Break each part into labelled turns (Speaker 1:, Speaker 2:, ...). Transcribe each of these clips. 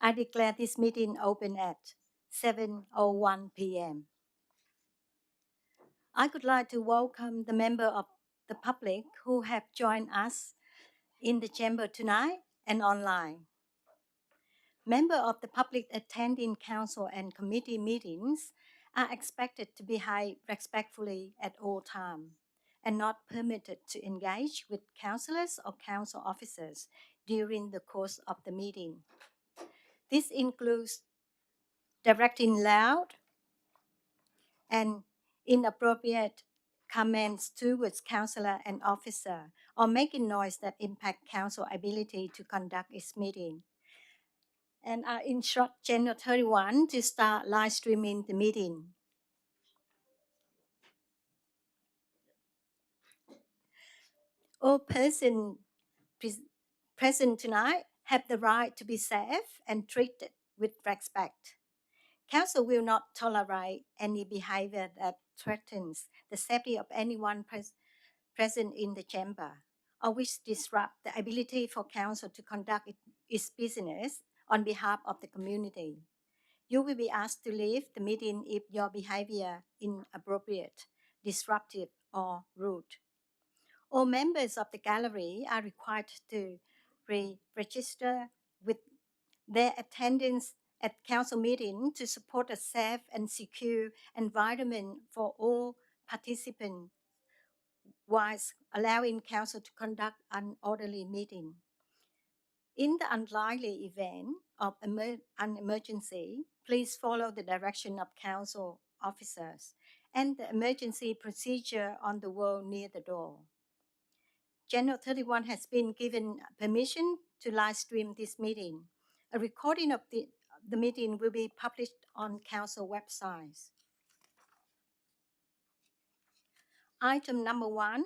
Speaker 1: I declare this meeting open at 7:01 p.m. I would like to welcome the member of the public who have joined us in the chamber tonight and online. Members of the public attending council and committee meetings are expected to behave respectfully at all times and not permitted to engage with councillors or council officers during the course of the meeting. This includes directing loud and inappropriate comments towards councillor and officer or making noise that impact council ability to conduct its meeting. And I instruct Channel 31 to start live streaming the meeting. All persons present tonight have the right to be safe and treated with respect. Council will not tolerate any behavior that threatens the safety of anyone present in the chamber or which disrupt the ability for council to conduct its business on behalf of the community. You will be asked to leave the meeting if your behavior is inappropriate, disruptive, or rude. All members of the gallery are required to re-register with their attendance at council meeting to support a safe and secure environment for all participants whilst allowing council to conduct an orderly meeting. In the unlikely event of an emergency, please follow the direction of council officers and the emergency procedure on the wall near the door. Channel 31 has been given permission to live stream this meeting. A recording of the meeting will be published on council websites. Item number 1,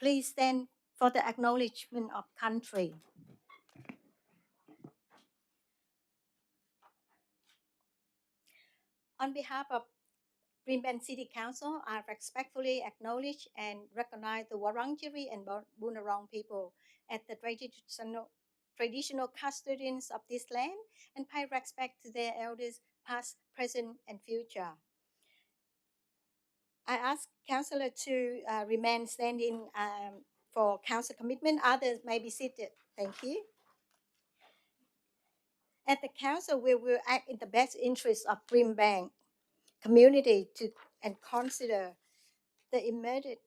Speaker 1: please stand for the acknowledgement of country. On behalf of Brimbank City Council, I respectfully acknowledge and recognize the Wurundjeri and Bunurong people as the traditional custodians of this land and pay respect to their elders past, present, and future. I ask Councillor to remain standing for council commitment. Others may be seated. Thank you. At the council, we will act in the best interest of Brimbank community and consider the immediate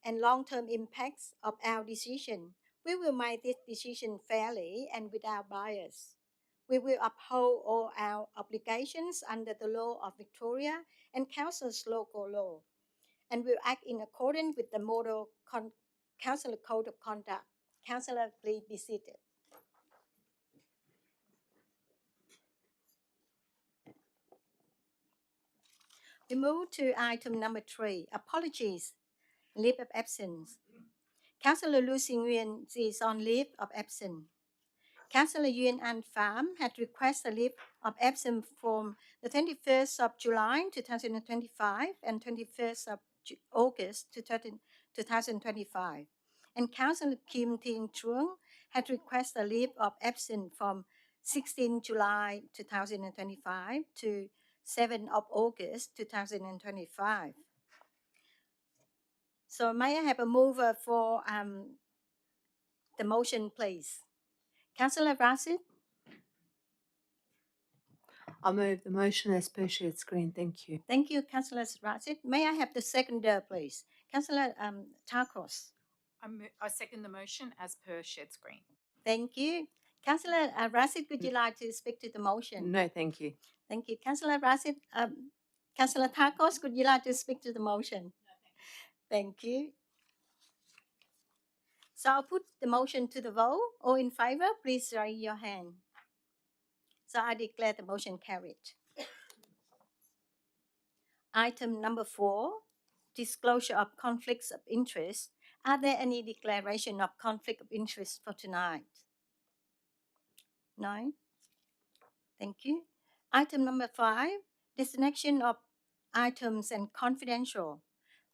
Speaker 1: and long-term impacts of our decision. We will make this decision fairly and without bias. We will uphold all our obligations under the law of Victoria and Council's local law, and will act in accordance with the model Council Code of Conduct. Councillor, please be seated. We move to item number 3, apologies, leave of absence. Councillor Lu Xingyuan is on leave of absence. Councillor Yuan An Pham had requested a leave of absence from the 21st of July 2025 and 21st of August 2025. And Councillor Kim Ting Chuang had requested a leave of absence from 16 July 2025 to 7 of August 2025. So may I have a mover for the motion, please? Councillor Rashid?
Speaker 2: I'll move the motion as per shared screen. Thank you.
Speaker 1: Thank you, Councillor Rashid. May I have the seconder, please? Councillor Tarkos?
Speaker 3: I second the motion as per shared screen.
Speaker 1: Thank you. Councillor Rashid, would you like to speak to the motion?
Speaker 2: No, thank you.
Speaker 1: Thank you. Councillor Rashid, Councillor Tarkos, would you like to speak to the motion?
Speaker 3: No,
Speaker 1: thank you. So I'll put the motion to the vote. All in favour, please raise your hand. So I declare the motion carried. Item number 4, disclosure of conflicts of interest. Are there any declaration of conflict of interest for tonight? No? Thank you. Item number 5, designation of items and confidential.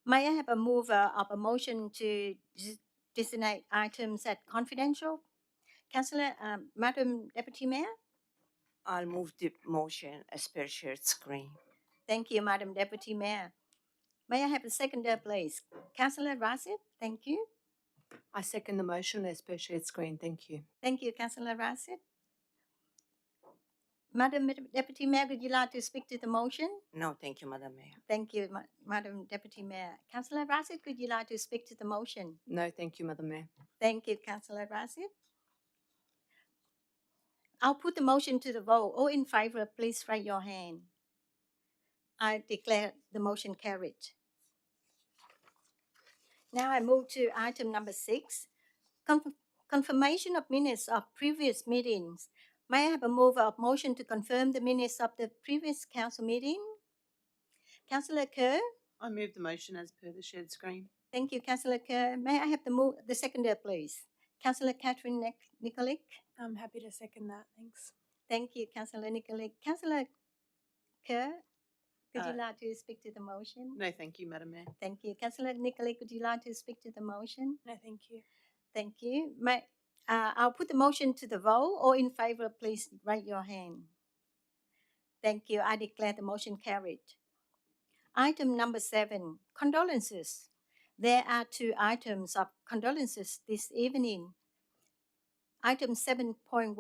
Speaker 1: May I have a mover of a motion to designate items as confidential? Councillor, Madam Deputy Mayor.
Speaker 4: I'll move the motion as per shared screen.
Speaker 1: Thank you, Madam Deputy Mayor. May I have the seconder, please? Councillor Rasid, thank you.
Speaker 2: I second the motion as per shared screen. Thank you.
Speaker 1: Thank you, Councillor Rasid. Madam Deputy Mayor, would you like to speak to the motion?
Speaker 4: No, thank you, Madam Mayor.
Speaker 1: Thank you, Madam Deputy Mayor. Councillor Rasid, could you like to speak to the motion?
Speaker 2: No, thank you, Madam Mayor.
Speaker 1: Thank you, Councillor Rasid. I'll put the motion to the vote. All in favour, please raise your hand. I declare the motion carried. Now I move to item number 6, confirmation of minutes of previous meetings. May I have a mover of motion to confirm the minutes of the previous council meeting? Councillor Kerr?
Speaker 5: I move the motion as per the shared screen.
Speaker 1: Thank you, Councillor Kerr. May I have the seconder, please? Councillor Catherine Nikolic?
Speaker 6: I'm happy to second that. Thanks.
Speaker 1: Thank you, Councillor Nikolic. Councillor Kerr, would you like to speak to the motion?
Speaker 5: No, thank you, Madam Mayor.
Speaker 1: Thank you. Councillor Nikolic, would you like to speak to the motion?
Speaker 6: No, thank you.
Speaker 1: Thank you. I'll put the motion to the vote. All in favour, please raise your hand. Thank you. I declare the motion carried. Item number 7, condolences. There are 2 items of condolences this evening. Item 7.1,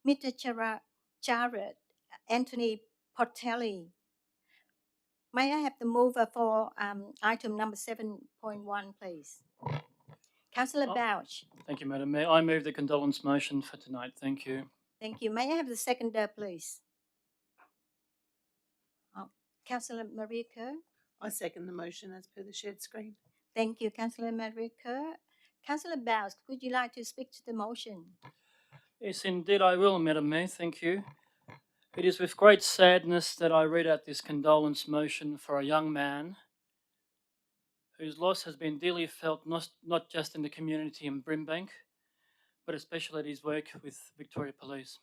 Speaker 1: Mr. Jared Anthony Portelli. May I have the mover for item number 7.1, please? Councillor Bouch.
Speaker 7: Thank you, Madam Mayor. I move the condolence motion for tonight. Thank you.
Speaker 1: Thank you. May I have the seconder, please? Councillor Maria Kerr.
Speaker 5: I second the motion as per the shared screen.
Speaker 1: Thank you, Councillor Maria Kerr. Councillor Bowles, would you like to speak to the motion?
Speaker 7: Yes, indeed I will, Madam Mayor. Thank you. It is with great sadness that I read out this condolence motion for a young man whose loss has been dearly felt not just in the community in Brimbank, but especially at his work with Victoria Police.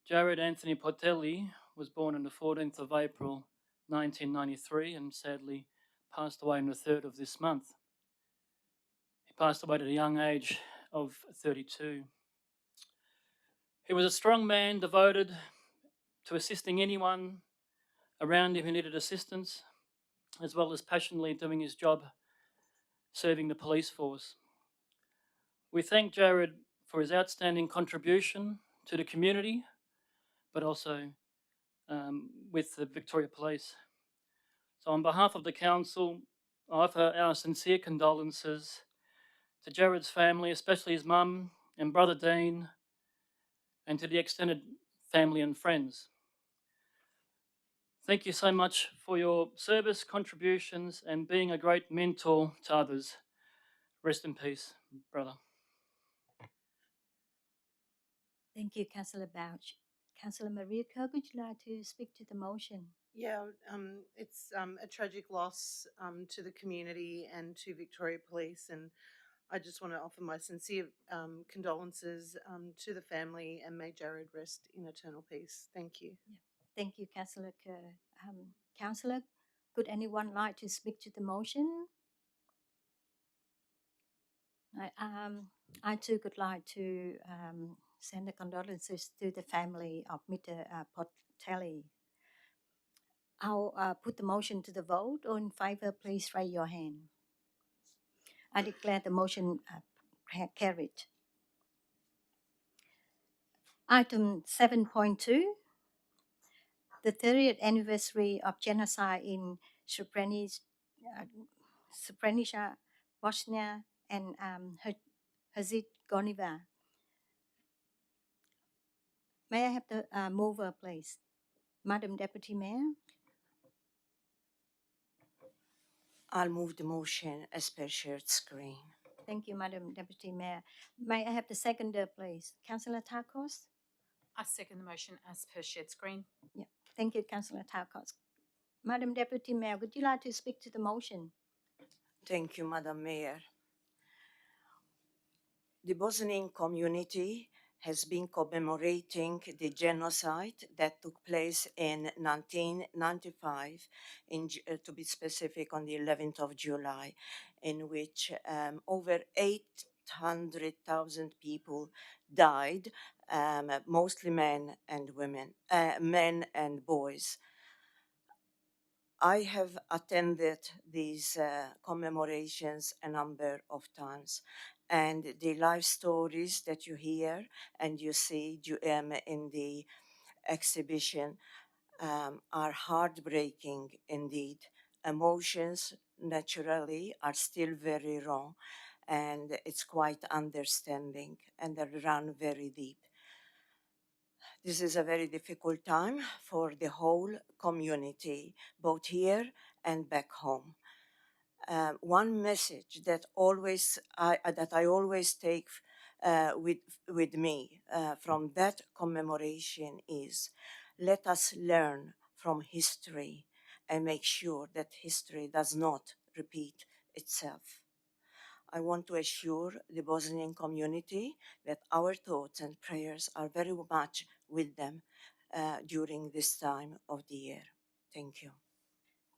Speaker 7: Jared Anthony Portelli was born on the 14th of April 1993 and sadly passed away on the 3rd of this month. He passed away at a young age of 32. He was a strong man devoted to assisting anyone around him who needed assistance, as well as passionately doing his job serving the police force. We thank Jared for his outstanding contribution to the community, but also with the Victoria Police. So on behalf of the council, I offer our sincere condolences to Jared's family, especially his mum and brother Dean, and to the extended family and friends. Thank you so much for your service, contributions, and being a great mentor to others. Rest in peace, brother.
Speaker 1: Thank you, Councillor Bouch. Councillor Maria Kerr, would you like to speak to the motion?
Speaker 5: Yeah, it's a tragic loss to the community and to Victoria Police, and I just want to offer my sincere condolences to the family, and may Jared rest in eternal peace. Thank you.
Speaker 1: Yeah. Thank you, Councillor Kerr. Councillor, could anyone like to speak to the motion? I too would like to send the condolences to the family of Mr. Portelli. I'll put the motion to the vote. All in favour, please raise your hand. I declare the motion carried. Item 7.2, the 30th anniversary of genocide in Srebrenica, Bosnia, and Herzegovina. May I have the mover, please? Madam Deputy Mayor.
Speaker 4: I'll move the motion as per shared screen.
Speaker 1: Thank you, Madam Deputy Mayor. May I have the seconder, please? Councillor Tarkos?
Speaker 3: I second the motion as per shared screen.
Speaker 1: Yeah. Thank you, Councillor Tarkos. Madam Deputy Mayor, would you like to speak to the motion?
Speaker 4: Thank you, Madam Mayor. The Bosnian community has been commemorating the genocide that took place in 1995, to be specific, on the 11th of July, in which over 8 800,000 people died, mostly men and women, men and boys. I have attended these commemorations a number of times, and the life stories that you hear and you see in the exhibition are heartbreaking indeed. Emotions naturally are still very raw, and it's quite understanding, and they run very deep. This is a very difficult time for the whole community, both here and back home. One message that I always take with me from that commemoration is, let us learn from history and make sure that history does not repeat itself. I want to assure the Bosnian community that our thoughts and prayers are very much with them during this time of the year. Thank you.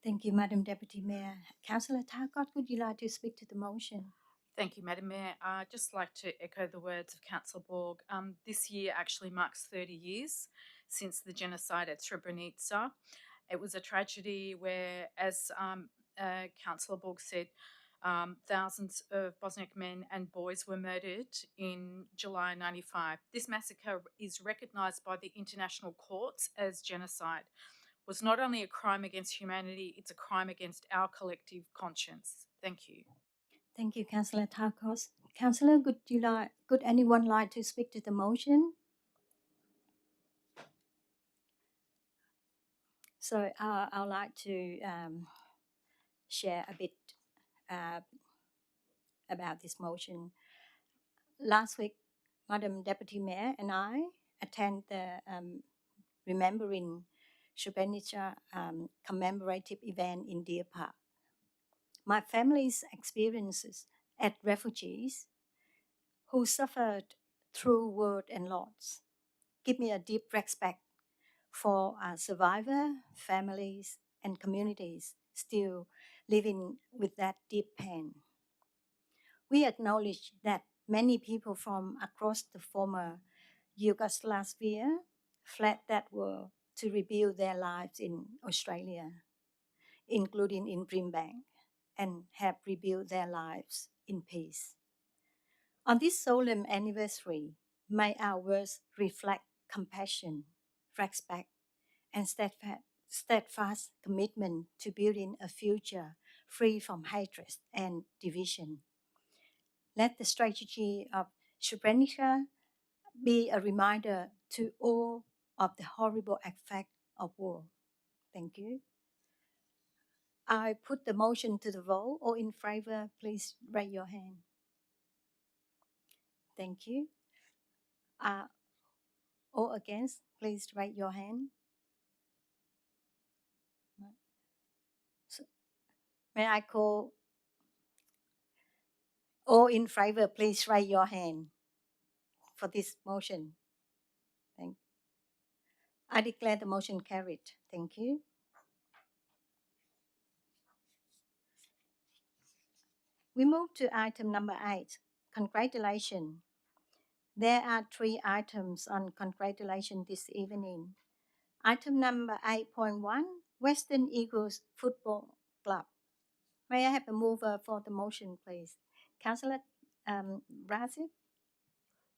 Speaker 1: Thank you, Madam Deputy Mayor. Councillor Targott, would you like to speak to the motion?
Speaker 3: Thank you, Madam Mayor. I'd just like to echo the words of Councillor Borg. This year actually marks 30 years since the genocide at Srebrenica. It was a tragedy where, as Councillor Borg said, thousands of Bosniak men and boys were murdered in July 95. This massacre is recognised by the international courts as genocide. It was not only a crime against humanity, it's a crime against our collective conscience. Thank you.
Speaker 1: Thank you, Councillor Tarkos. Councillor, could anyone like to speak to the motion? So I'd like to share a bit uh, about this motion. Last week, Madam Deputy Mayor and I attend the Remembering Srebrenica commemorative event in Deer Park. My family's experiences as refugees who suffered through word and loss give me a deep respect for survivor families and communities still living with that deep pain. We acknowledge that many people from across the former Yugoslavia fled that war to rebuild their lives in Australia, including in Brimbank, and have rebuilt their lives in peace. On this solemn anniversary, may our words reflect compassion, respect, and steadfast commitment to building a future free from hatred and division. Let the strategy of Srebrenica be a reminder to all of the horrible effect of war. Thank you. I put the motion to the vote. All in favor, please raise your hand. Thank you. All against, please raise your hand. So, may I call all in favor, please raise your hand for this motion. I declare the motion carried. Thank you. We move to item number 8, congratulations. There are 3 items on congratulations this evening. Item number 8.1, Western Eagles Football Club. May I have a mover for the motion, please? Councillor Razid?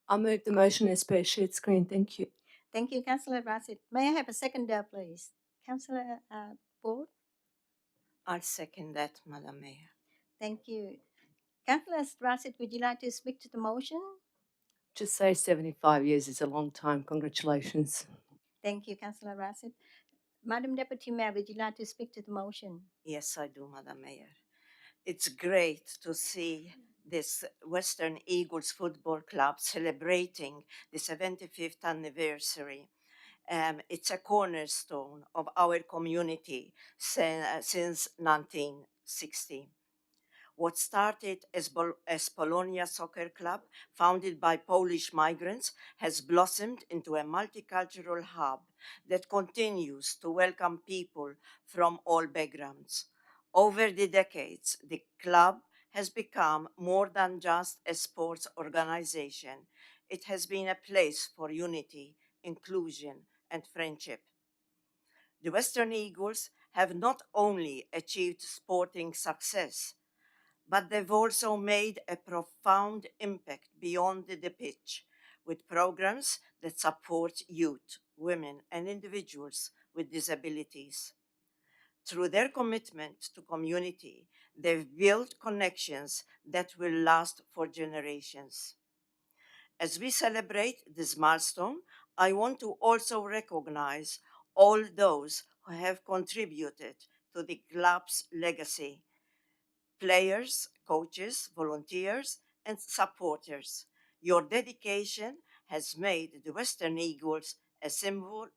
Speaker 2: I'll move the motion as per shared screen. Thank you.
Speaker 1: Thank you, Councillor Razid. May I have a seconder, please? Councillor Board?
Speaker 4: I'll second that, Madam Mayor.
Speaker 1: Thank you. Councillor Razid, would you like to speak to the motion?
Speaker 2: Just say 75 years is a long time. Congratulations.
Speaker 1: Thank you, Councillor Razid. Madam Deputy Mayor, would you like to speak to the motion?
Speaker 4: Yes, I do, Madam Mayor. It's great to see this Western Eagles Football Club celebrating the 75th anniversary. It's a cornerstone of our community since 1960. What started as Polonia Soccer Club, founded by Polish migrants, has blossomed into a multicultural hub that continues to welcome people from all backgrounds. Over the decades, the club has become more than just a sports organization. It has been a place for unity, inclusion, and friendship. The Western Eagles have not only achieved sporting success, but they've also made a profound impact beyond the pitch with programs that support youth, women, and individuals with disabilities. Through their commitment to community, they've built connections that will last for generations. As we celebrate this milestone, I want to also recognize all those who have contributed to the club's legacy: players, coaches, volunteers, and supporters. Your dedication has made the Western Eagles a symbol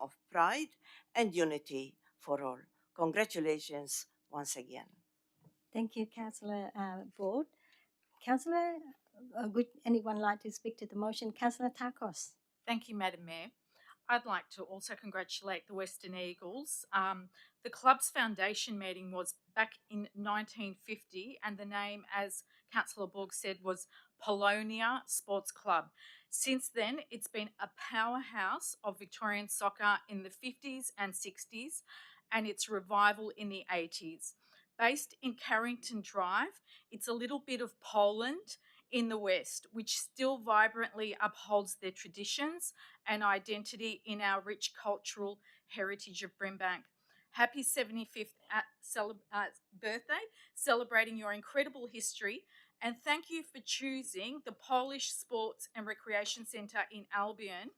Speaker 4: of pride and unity for all. Congratulations once again.
Speaker 1: Thank you, Councillor Board. Councillor, would anyone like to speak to the motion? Councillor Takos.
Speaker 3: Thank you, Madam Mayor. I'd like to also congratulate the Western Eagles. The club's foundation meeting was back in 1950, and the name, as Councillor Borg said, was Polonia Sports Club. Since then, it's been a powerhouse of Victorian soccer in the 50s and 60s, and its revival in the 80s. Based in Carrington Drive, it's a little bit of Poland in the West, which still vibrantly upholds their traditions and identity in our rich cultural heritage of Brimbank. Happy 75th birthday, celebrating your incredible history, and thank you for choosing the Polish Sports and Recreation Centre in Albion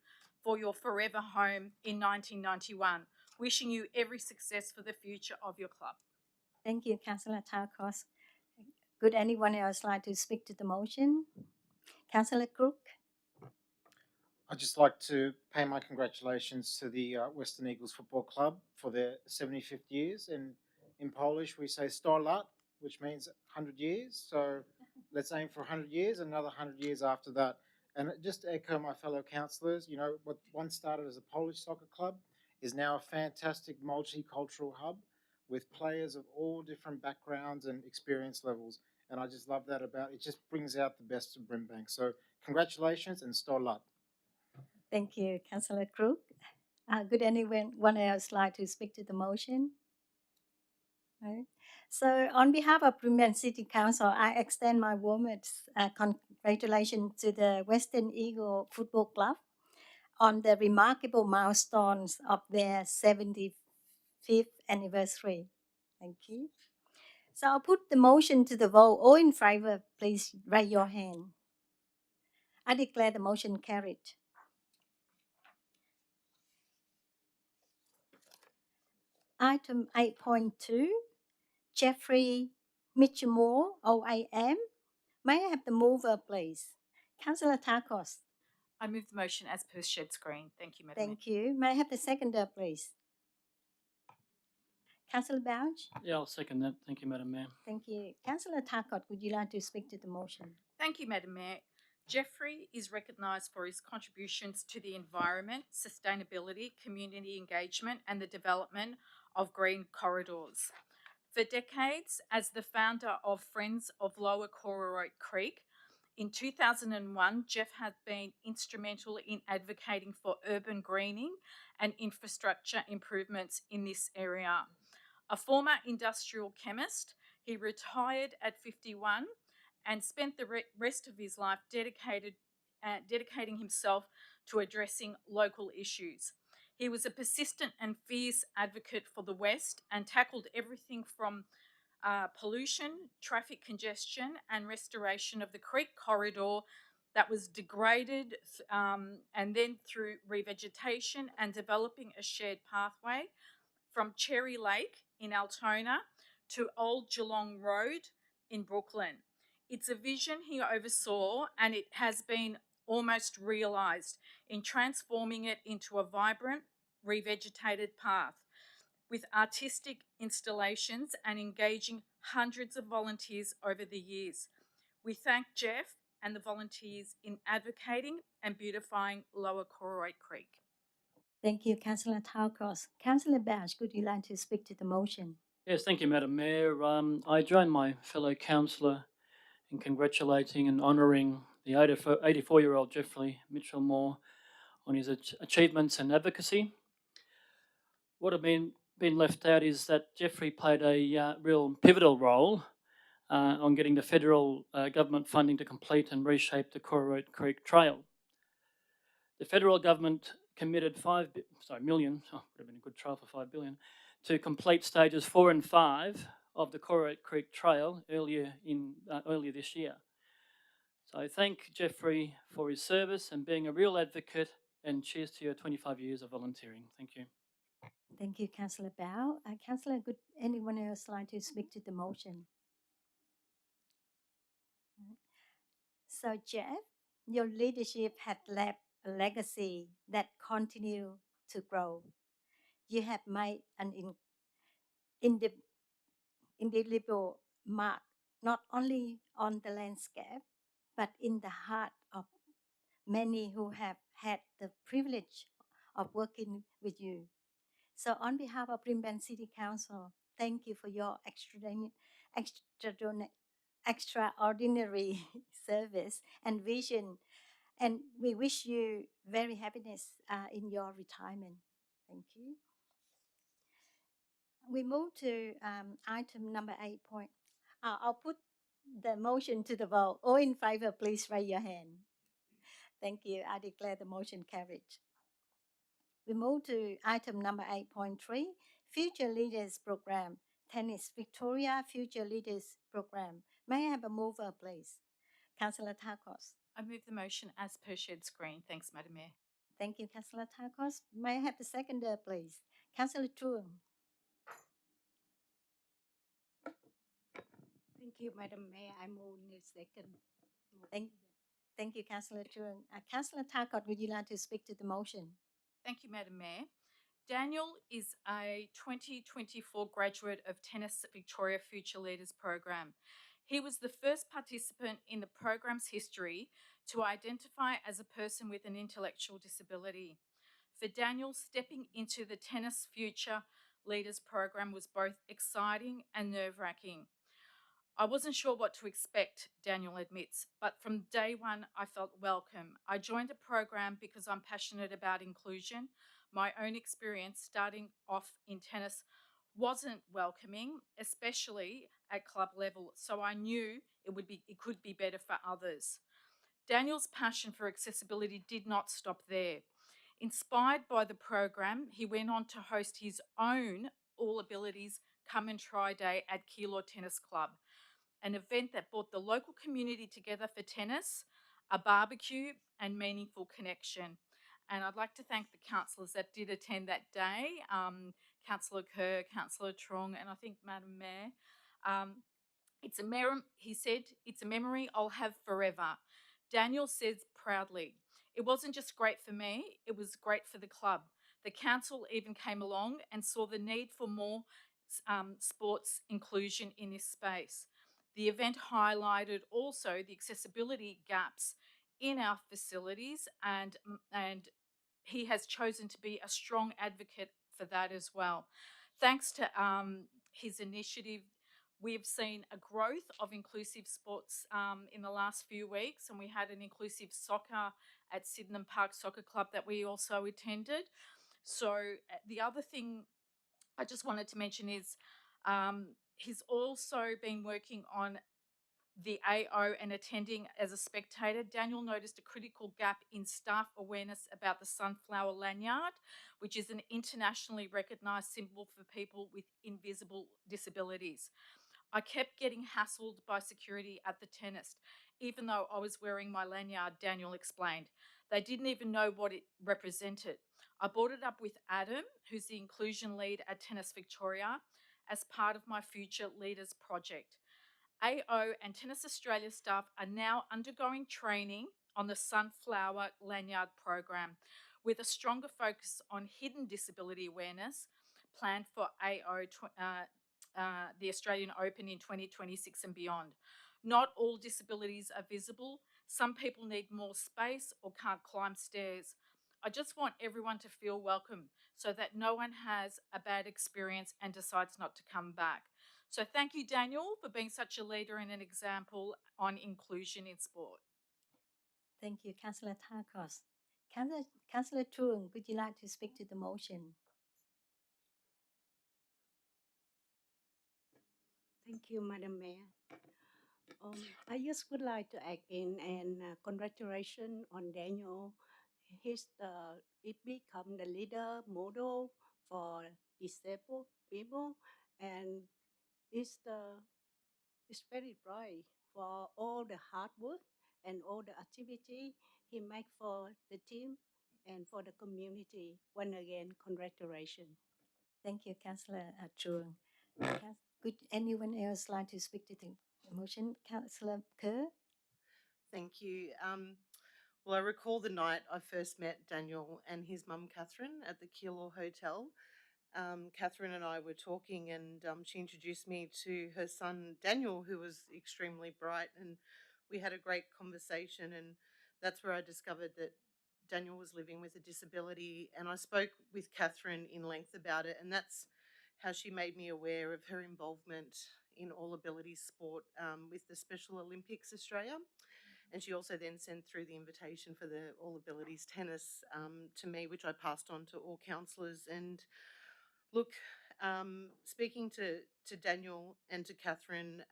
Speaker 3: for your forever home in 1991. Wishing you every success for the future of your club.
Speaker 1: Thank you, Councillor Takos. Would anyone else like to speak to the motion? Councillor Crook.
Speaker 8: I'd just like to pay my congratulations to the Western Eagles Football Club for their 75th years. And in Polish, we say 100 lat, which means 100 years. So let's aim for 100 years, another 100 years after that. And just to echo my fellow councillors, you know, what once started as a Polish soccer club is now a fantastic multicultural hub with players of all different backgrounds and experience levels. And I just love that about it. It just brings out the best of Brimbank. So congratulations and 100 lat.
Speaker 1: Thank you, Councillor Crook. Would anyone else like to speak to the motion? Right. So, on behalf of Brisbane City Council, I extend my warmest congratulations to the Western Eagle Football Club on the remarkable milestones of their 75th anniversary. Thank you. So, I'll put the motion to the vote. All in favour, please raise your hand. I declare the motion carried. Item 8.2, Jeffrey Mitchell, OAM. May I have the mover, please? Councillor Takos.
Speaker 3: I move the motion as per shared screen. Thank you, Madam Mayor.
Speaker 1: Thank you. May I have the seconder, please? Councillor Bouch.
Speaker 7: Yeah, I'll second that. Thank you, Madam Mayor.
Speaker 1: Thank you. Councillor Takot, would you like to speak to the motion?
Speaker 3: Thank you, Madam Mayor. Jeffrey is recognised for his contributions to the environment, sustainability, community engagement, and the development of green corridors. For decades, as the founder of Friends of Lower Cororoit Creek, in 2001, Jeff had been instrumental in advocating for urban greening and infrastructure improvements in this area. A former industrial chemist, he retired at 51 and spent the rest of his life dedicating himself to addressing local issues. He was a persistent and fierce advocate for the West and tackled everything from pollution, traffic congestion, and restoration of the creek corridor that was degraded, and then through revegetation and developing a shared pathway from Cherry Lake in Altona to Old Geelong Road in Brooklyn. It's a vision he oversaw, and it has been almost realised in transforming it into a vibrant, revegetated path with artistic installations and engaging hundreds of volunteers over the years. We thank Jeff and the volunteers in advocating and beautifying Lower Cororoit Creek.
Speaker 1: Thank you, Councillor Talcos. Councillor Bash, would you like to speak to the motion?
Speaker 7: Yes, thank you, Madam Mayor. I join my fellow councillor in congratulating and honouring the 84-year-old Jeffrey Mitchell Moore on his achievements and advocacy. What have been left out is that Jeffrey played a real pivotal role on getting the federal government funding to complete and reshape the Cororoit Creek Trail. The federal government committed $5 million, would have been a good trial for $5 billion, to complete stages 4 and 5 of the Cororoit Creek Trail earlier this year. So I thank Jeffrey for his service and being a real advocate, and cheers to your 25 years of volunteering. Thank you.
Speaker 1: Thank you, Councillor Bao. Councillor, would anyone else like to speak to the motion? So, Jeff, your leadership had left a legacy that continue to grow. You have made an indelible mark not only on the landscape, but in the heart of many who have had the privilege of working with you. So, on behalf of Brimbank City Council, thank you for your extraordinary service and vision. And we wish you very happiness in your retirement. Thank you. We move to item number 8 point. I'll put the motion to the vote. All in favor, please raise your hand. Thank you. I declare the motion carried. We move to item number 8.3, Future Leaders Program, Tennis Victoria Future Leaders Program. May I have a mover, please? Councillor Takos.
Speaker 3: I move the motion as per shared screen. Thanks, Madam Mayor.
Speaker 1: Thank you, Councillor Takos. May I have the seconder, please? Councillor Truong.
Speaker 6: Thank you, Madam Mayor. I move in a second.
Speaker 1: Thank you, Councillor Truong. Councillor Takot, would you like to speak to the motion?
Speaker 3: Thank you, Madam Mayor. Daniel is a 2024 graduate of Tennis Victoria Future Leaders Program. He was the first participant in the program's history to identify as a person with an intellectual disability. For Daniel, stepping into the Tennis Future Leaders Program was both exciting and nerve-wracking. I wasn't sure what to expect, Daniel admits, but from day one, I felt welcome. I joined a program because I'm passionate about inclusion. My own experience starting off in tennis wasn't welcoming, especially at club level, so I knew it could be better for others. Daniel's passion for accessibility did not stop there. Inspired by the program, he went on to host his own All Abilities Come and Try Day at Keilor Tennis Club, an event that brought the local community together for tennis, a barbecue, and meaningful connection. And I'd like to thank the councillors that did attend that day, Councillor Kerr, Councillor Trong, and I think Madam Mayor. He said, it's a memory I'll have forever. Daniel says proudly, it wasn't just great for me, it was great for the club. The council even came along and saw the need for more sports inclusion in this space. The event highlighted also the accessibility gaps in our facilities, and he has chosen to be a strong advocate for that as well. Thanks to his initiative, we've seen a growth of inclusive sports in the last few weeks, and we had an inclusive soccer at Sydenham Park Soccer Club that we also attended. So the other thing I just wanted to mention is he's also been working on the AO and attending as a spectator. Daniel noticed a critical gap in staff awareness about the sunflower lanyard, which is an internationally recognised symbol for people with invisible disabilities. I kept getting hassled by security at the tennis, even though I was wearing my lanyard, Daniel explained. They didn't even know what it represented. I brought it up with Adam, who's the inclusion lead at Tennis Victoria, as part of my Future Leaders project. AO and Tennis Australia staff are now undergoing training on the Sunflower Lanyard program with a stronger focus on hidden disability awareness planned for AO, the Australian Open in 2026 and beyond. Not all disabilities are visible. Some people need more space or can't climb stairs. I just want everyone to feel welcome so that no one has a bad experience and decides not to come back. So thank you, Daniel, for being such a leader and an example on inclusion in sport.
Speaker 1: Thank you, Councillor Tarkos. Councillor Trung, would you like to speak to the motion?
Speaker 6: Thank you, Madam Mayor. I just would like to add in and congratulations on Daniel. It become the leader model for disabled people, and it's the it's very bright for all the hard work and all the activity he make for the team and for the community. Once again, congratulations.
Speaker 1: Thank you, Councillor Trung. Would anyone else like to speak to the motion? Councillor Kerr?
Speaker 5: Thank you. Well, I recall the night I first met Daniel and his mum, Catherine, at the Keilor Hotel. Catherine and I were talking, and she introduced me to her son, Daniel, who was extremely bright, and we had a great conversation. And that's where I discovered that Daniel was living with a disability. And I spoke with Catherine in length about it, and that's how she made me aware of her involvement in all abilities sport with the Special Olympics Australia. And she also then sent through the invitation for the All Abilities tennis to me, which I passed on to all counsellors. And look, speaking to Daniel and to Catherine,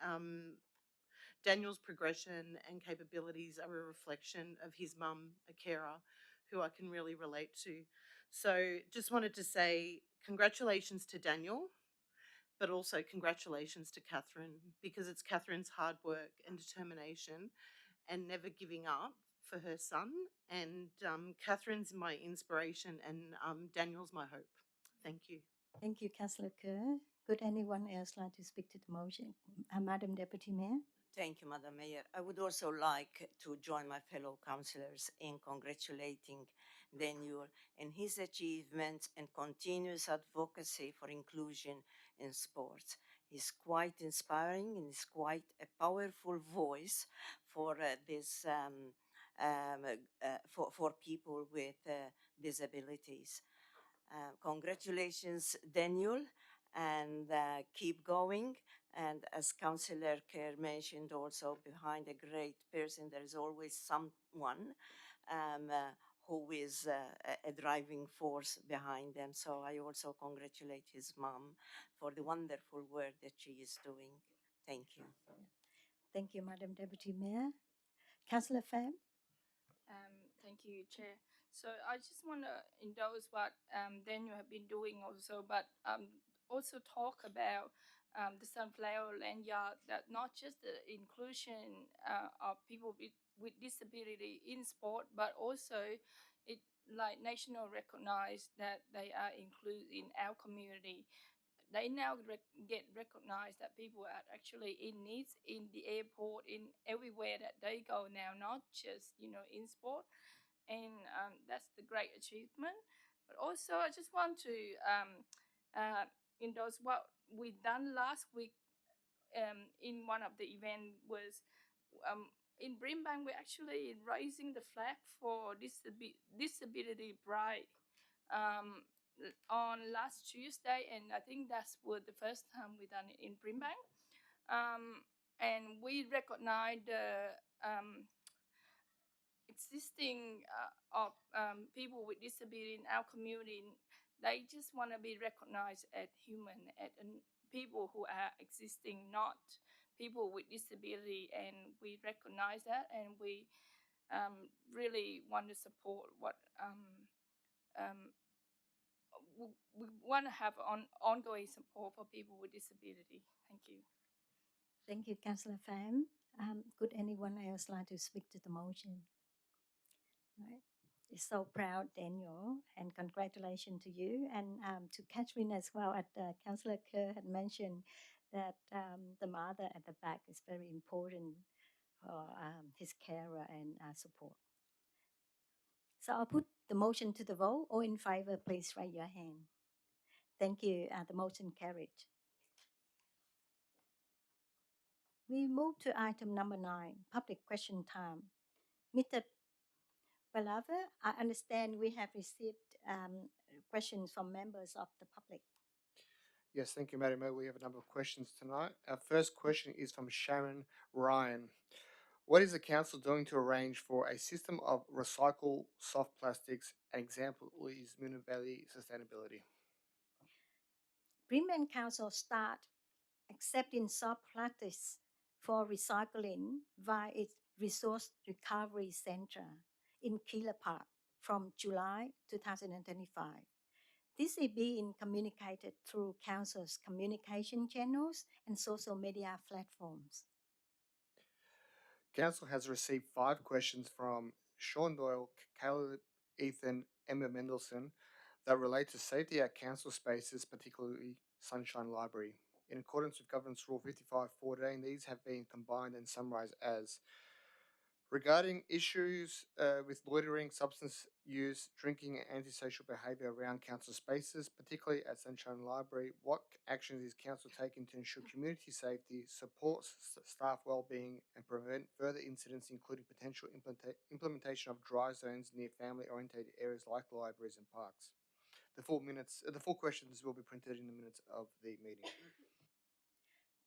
Speaker 5: Daniel's progression and capabilities are a reflection of his mum, a carer, who I can really relate to. So just wanted to say congratulations to Daniel, but also congratulations to Catherine, because it's Catherine's hard work and determination and never giving up for her son. And Catherine's my inspiration, and Daniel's my hope. Thank you.
Speaker 1: Thank you, Councillor Kerr. Would anyone else like to speak to the motion? Madam Deputy Mayor?
Speaker 4: Thank you, Madam Mayor. I would also like to join my fellow councillors in congratulating Daniel and his achievements and continuous advocacy for inclusion in sports. He's quite inspiring and is quite a powerful voice for for people with disabilities. Congratulations, Daniel, and keep going. And as Councillor Kerr mentioned, also behind a great person, there is always someone who is a driving force behind them. So I also congratulate his mom for the wonderful work that she is doing. Thank you.
Speaker 1: Thank you, Madam Deputy Mayor. Councillor Pham?
Speaker 9: Thank you, Chair. So I just want to endorse what Daniel have been doing also, but also talk about the sunflower lanyard, that not just the inclusion of people with disability in sport, but also it like national recognize that they are included in our community. They now get recognized that people are actually in needs in the airport, in everywhere that they go now, not just in sport, and that's the great achievement. But also, I just want to uh, endorse what we done last week in one of the event was in Brimbank. We're actually raising the flag for disability pride um, on last Tuesday, and I think that's was the first time we done it in Brimbank. And we recognize the existing of people with disability in our community. They just want to be recognized as human, as people who are existing, not people with disability, and we recognize that, and we really want to support what we want to have ongoing support for people with disability. Thank you.
Speaker 1: Thank you, Councillor Pham. Could anyone else like to speak to the motion? Right. It's so proud, Daniel, and congratulations to you and to Catherine as well. Councillor Kerr had mentioned that the mother at the back is very important for his carer and support. So I'll put the motion to the vote. All in favor, please raise your hand. Thank you. The motion carried. We move to item number 9, public question time. Mr. Beloved, I understand we have received questions from members of the public.
Speaker 10: Yes, thank you, Madam Mayor. We have a number of questions tonight. Our first question is from Sharon Ryan. What is the council doing to arrange for a system of recycle soft plastics? An example is Moon Valley sustainability.
Speaker 1: Brimbank Council start accepting soft plastics for recycling via its Resource Recovery Center in Keeler Park from July 2025. This is being communicated through Council's communication channels and social media platforms.
Speaker 10: Council has received 5 questions from Sean Doyle, Caleb, Ethan, Emma Mendelson that relate to safety at council spaces, particularly Sunshine Library. In accordance with Governance Rule 5514, these have been combined and summarised as regarding issues with loitering, substance use, drinking, and antisocial behaviour around council spaces, particularly at Sunshine Library. What actions is council taking to ensure community safety, supports staff well-being, and prevent further incidents, including potential implementation of dry zones near family-oriented areas like libraries and parks? The full questions will be printed in the minutes of the meeting.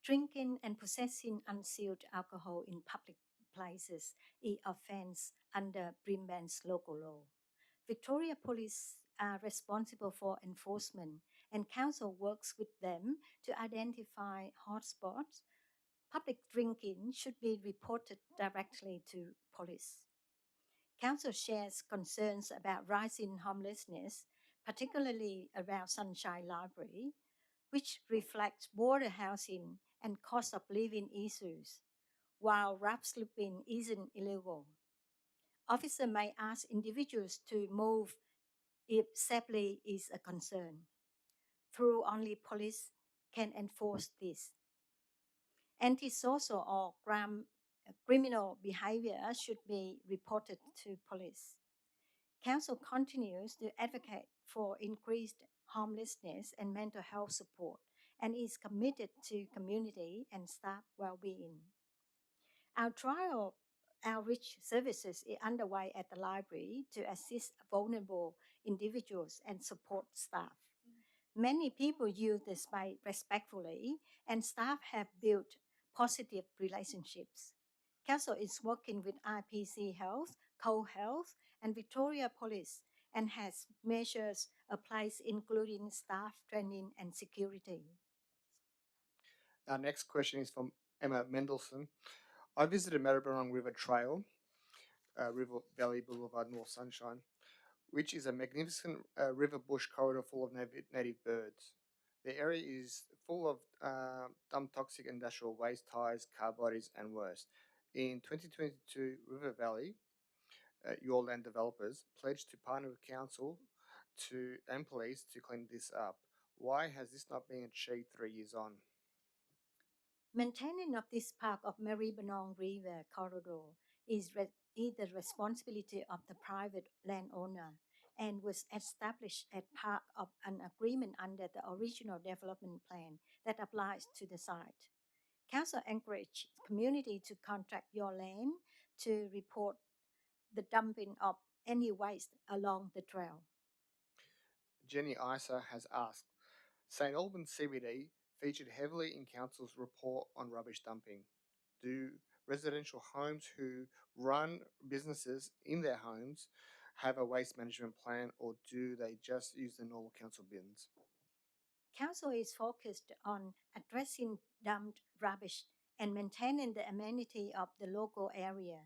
Speaker 1: Drinking and possessing unsealed alcohol in public places is offence under Brimbank's local law. Victoria Police are responsible for enforcement, and council works with them to identify hotspots. Public drinking should be reported directly to police. Council shares concerns about rising homelessness, particularly around Sunshine Library, which reflects border housing and cost of living issues, while rough sleeping isn't illegal. Officer may ask individuals to move if safety is a concern. Through only police can enforce this. Antisocial or criminal behavior should be reported to police. Council continues to advocate for increased homelessness and mental health support and is committed to community and staff well-being. Our trial outreach services is underway at the library to assist vulnerable individuals and support staff. Many people use the space respectfully, and staff have built positive relationships. Council is working with IPC Health, Co-Health, and Victoria Police and has measures applied including staff training and security.
Speaker 10: Our next question is from Emma Mendelson. I visited Maribyrnong River Trail, River Valley Boulevard, North Sunshine, which is a magnificent river bush corridor full of native birds. The area is full of dumb toxic industrial waste, tires, car bodies, and worse. In 2022, River Valley, your land developers, pledged to partner with council and police to clean this up. Why has this not been achieved 3 years on?
Speaker 1: Maintaining of this part of Maribyrnong River corridor is the responsibility of the private landowner and was established as part of an agreement under the original development plan that applies to the site. Council encouraged community to contract your land to report the dumping of any waste along the trail.
Speaker 10: Jenny Isa has asked, St Albans CBD featured heavily in council's report on rubbish dumping. Do residential homes who run businesses in their homes have a waste management plan, or do they just use the normal council bins?
Speaker 1: Council is focused on addressing dumped rubbish and maintaining the amenity of the local area.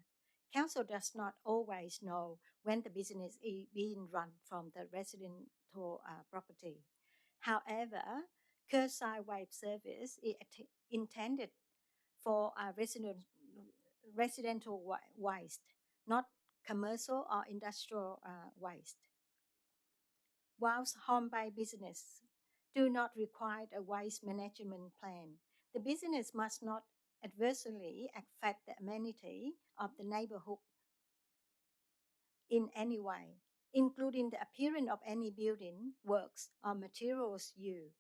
Speaker 1: Council does not always know when the business is being run from the residential property. However, curbside waste service is intended for residential waste, not commercial or industrial waste. Whilst home-based business do not require a waste management plan, the business must not adversely affect the amenity of the neighborhood in any way, including the appearance of any building, works, or materials used.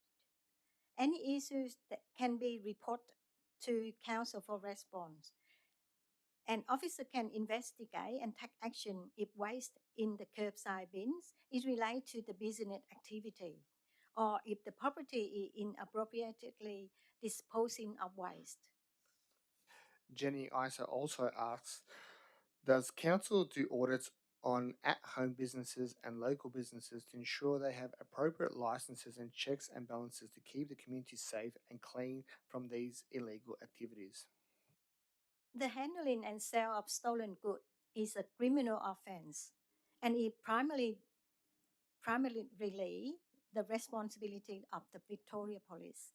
Speaker 1: Any issues that can be reported to council for response. An officer can investigate and take action if waste in the curbside bins is related to the business activity or if the property is inappropriately disposing of waste.
Speaker 10: Jenny Isa also asks, does council do audits on at-home businesses and local businesses to ensure they have appropriate licenses and checks and balances to keep the community safe and clean from these illegal activities?
Speaker 1: The handling and sale of stolen goods is a criminal offense and is primarily the responsibility of the Victoria Police.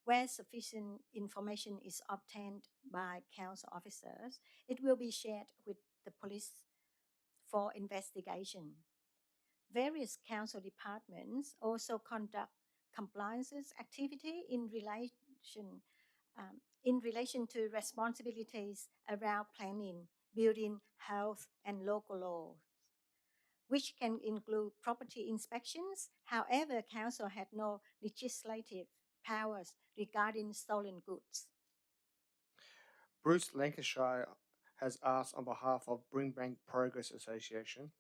Speaker 1: Where sufficient information is obtained by council officers, it will be shared with the police for investigation. Various council departments also conduct compliance activity in relation to responsibilities around planning, building, health, and local law, which can include property inspections. However, council had no legislative powers regarding stolen goods.
Speaker 10: Bruce Lancashire has asked on behalf of Brimbank Progress Association.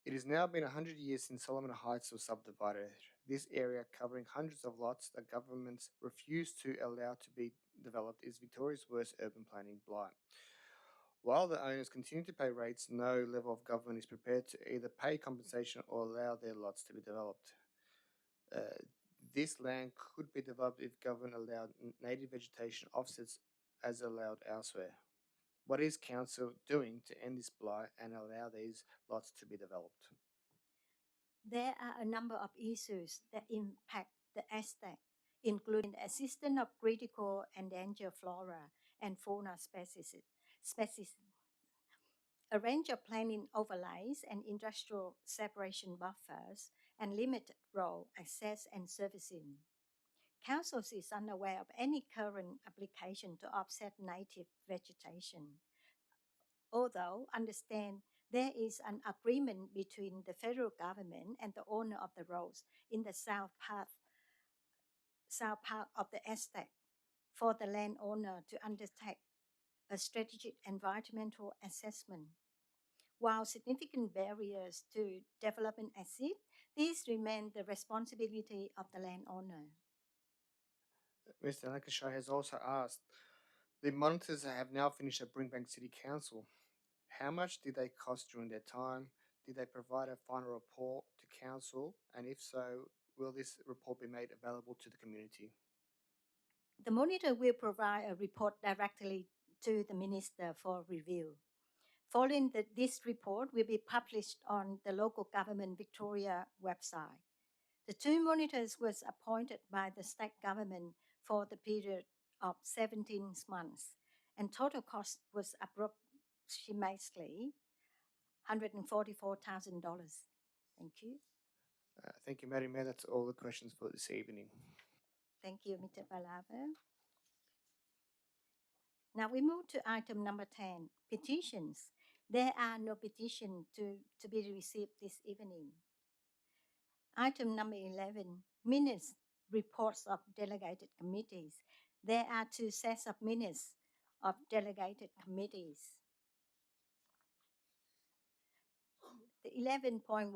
Speaker 10: It has now been 100 years since Solomon Heights was subdivided. This area, covering hundreds of lots that governments refused to allow to be developed, is Victoria's worst urban planning blight. While the owners continue to pay rates, no level of government is prepared to either pay compensation or allow their lots to be developed. This land could be developed if government allowed native vegetation offsets as allowed elsewhere. What is council doing to end this blight and allow these lots to be developed?
Speaker 1: There are a number of issues that impact the estate, including the existence of critical endangered flora and fauna species, a range of planning overlays and industrial separation buffers, and limited road access and servicing. Council is unaware of any current application to offset native vegetation, although understand there is an agreement between the federal government and the owner of the roads in the south part of the estate for the landowner to undertake a strategic environmental assessment. While significant barriers to development exist, these remain the responsibility of the landowner.
Speaker 10: Mr. Lancashire has also asked, the monitors have now finished at Brimbank City Council. How much did they cost during their time? Did they provide a final report to council? And if so, will this report be made available to the community?
Speaker 1: The monitor will provide a report directly to the minister for review. Following this report will be published on the local government Victoria website. The two monitors was appointed by the state government for the period of 17 months, and total cost was approximately $144,000. Thank you.
Speaker 10: Thank you, Madam Mayor. That's all the questions for this evening.
Speaker 1: Thank you, Mr. Palava. Now we move to item number 10, petitions. There are no petitions to be received this evening. Item number 11, minutes, reports of delegated committees. There are two sets of minutes of delegated committees. The 11.1,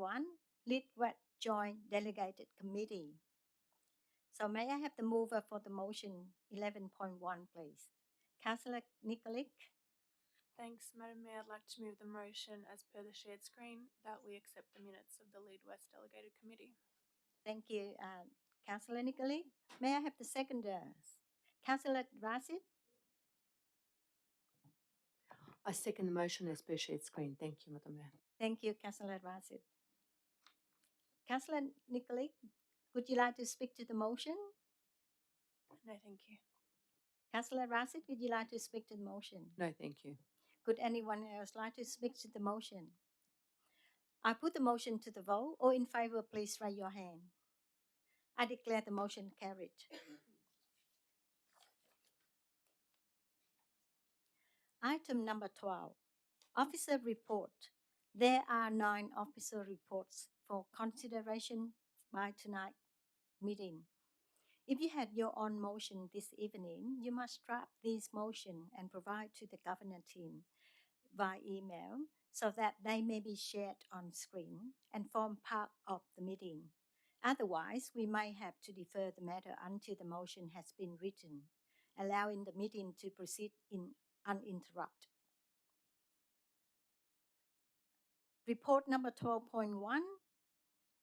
Speaker 1: Lead-Wet Joint Delegated Committee. So may I have the mover for the motion 11.1, please? Councillor Nikolic.
Speaker 11: Thanks, Madam Mayor. I'd like to move the motion as per the shared screen that we accept the minutes of the Lead West Delegated Committee.
Speaker 1: Thank you, Councillor Nikolic. May I have the seconders? Councillor Rasid.
Speaker 2: I second the motion as per shared screen. Thank you, Madam Mayor.
Speaker 1: Thank you, Councillor Rasid. Councillor Nikolic, would you like to speak to the motion?
Speaker 11: No, thank you.
Speaker 1: Councillor Rasid, would you like to speak to the motion?
Speaker 2: No, thank you.
Speaker 1: Could anyone else like to speak to the motion? I put the motion to the vote. All in favour, please raise your hand. I declare the motion carried. Item number 12, officer report. There are 9 officer reports for consideration by tonight's meeting. If you had your own motion this evening, you must draft this motion and provide to the governor team via email so that they may be shared on screen and form part of the meeting. Otherwise, we may have to defer the matter until the motion has been written, allowing the meeting to proceed uninterrupted. Report number 12.1,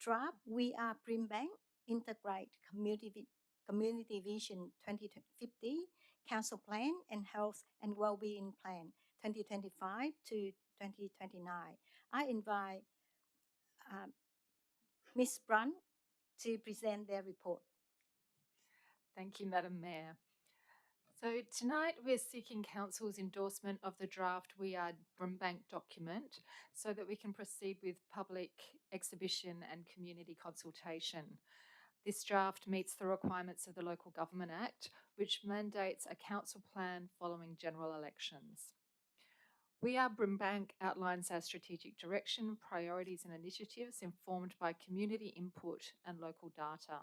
Speaker 1: draft We Are Brimbank Integrate Community Vision 2050 Council Plan and Health and Wellbeing Plan 2025 to 2029. I invite Ms. Brunt to present their report.
Speaker 3: Thank you, Madam Mayor. So tonight we're seeking Council's endorsement of the draft We Are Brimbank document so that we can proceed with public exhibition and community consultation. This draft meets the requirements of the Local Government Act, which mandates a council plan following general elections. We Are Brimbank outlines our strategic direction, priorities and initiatives informed by community input and local data.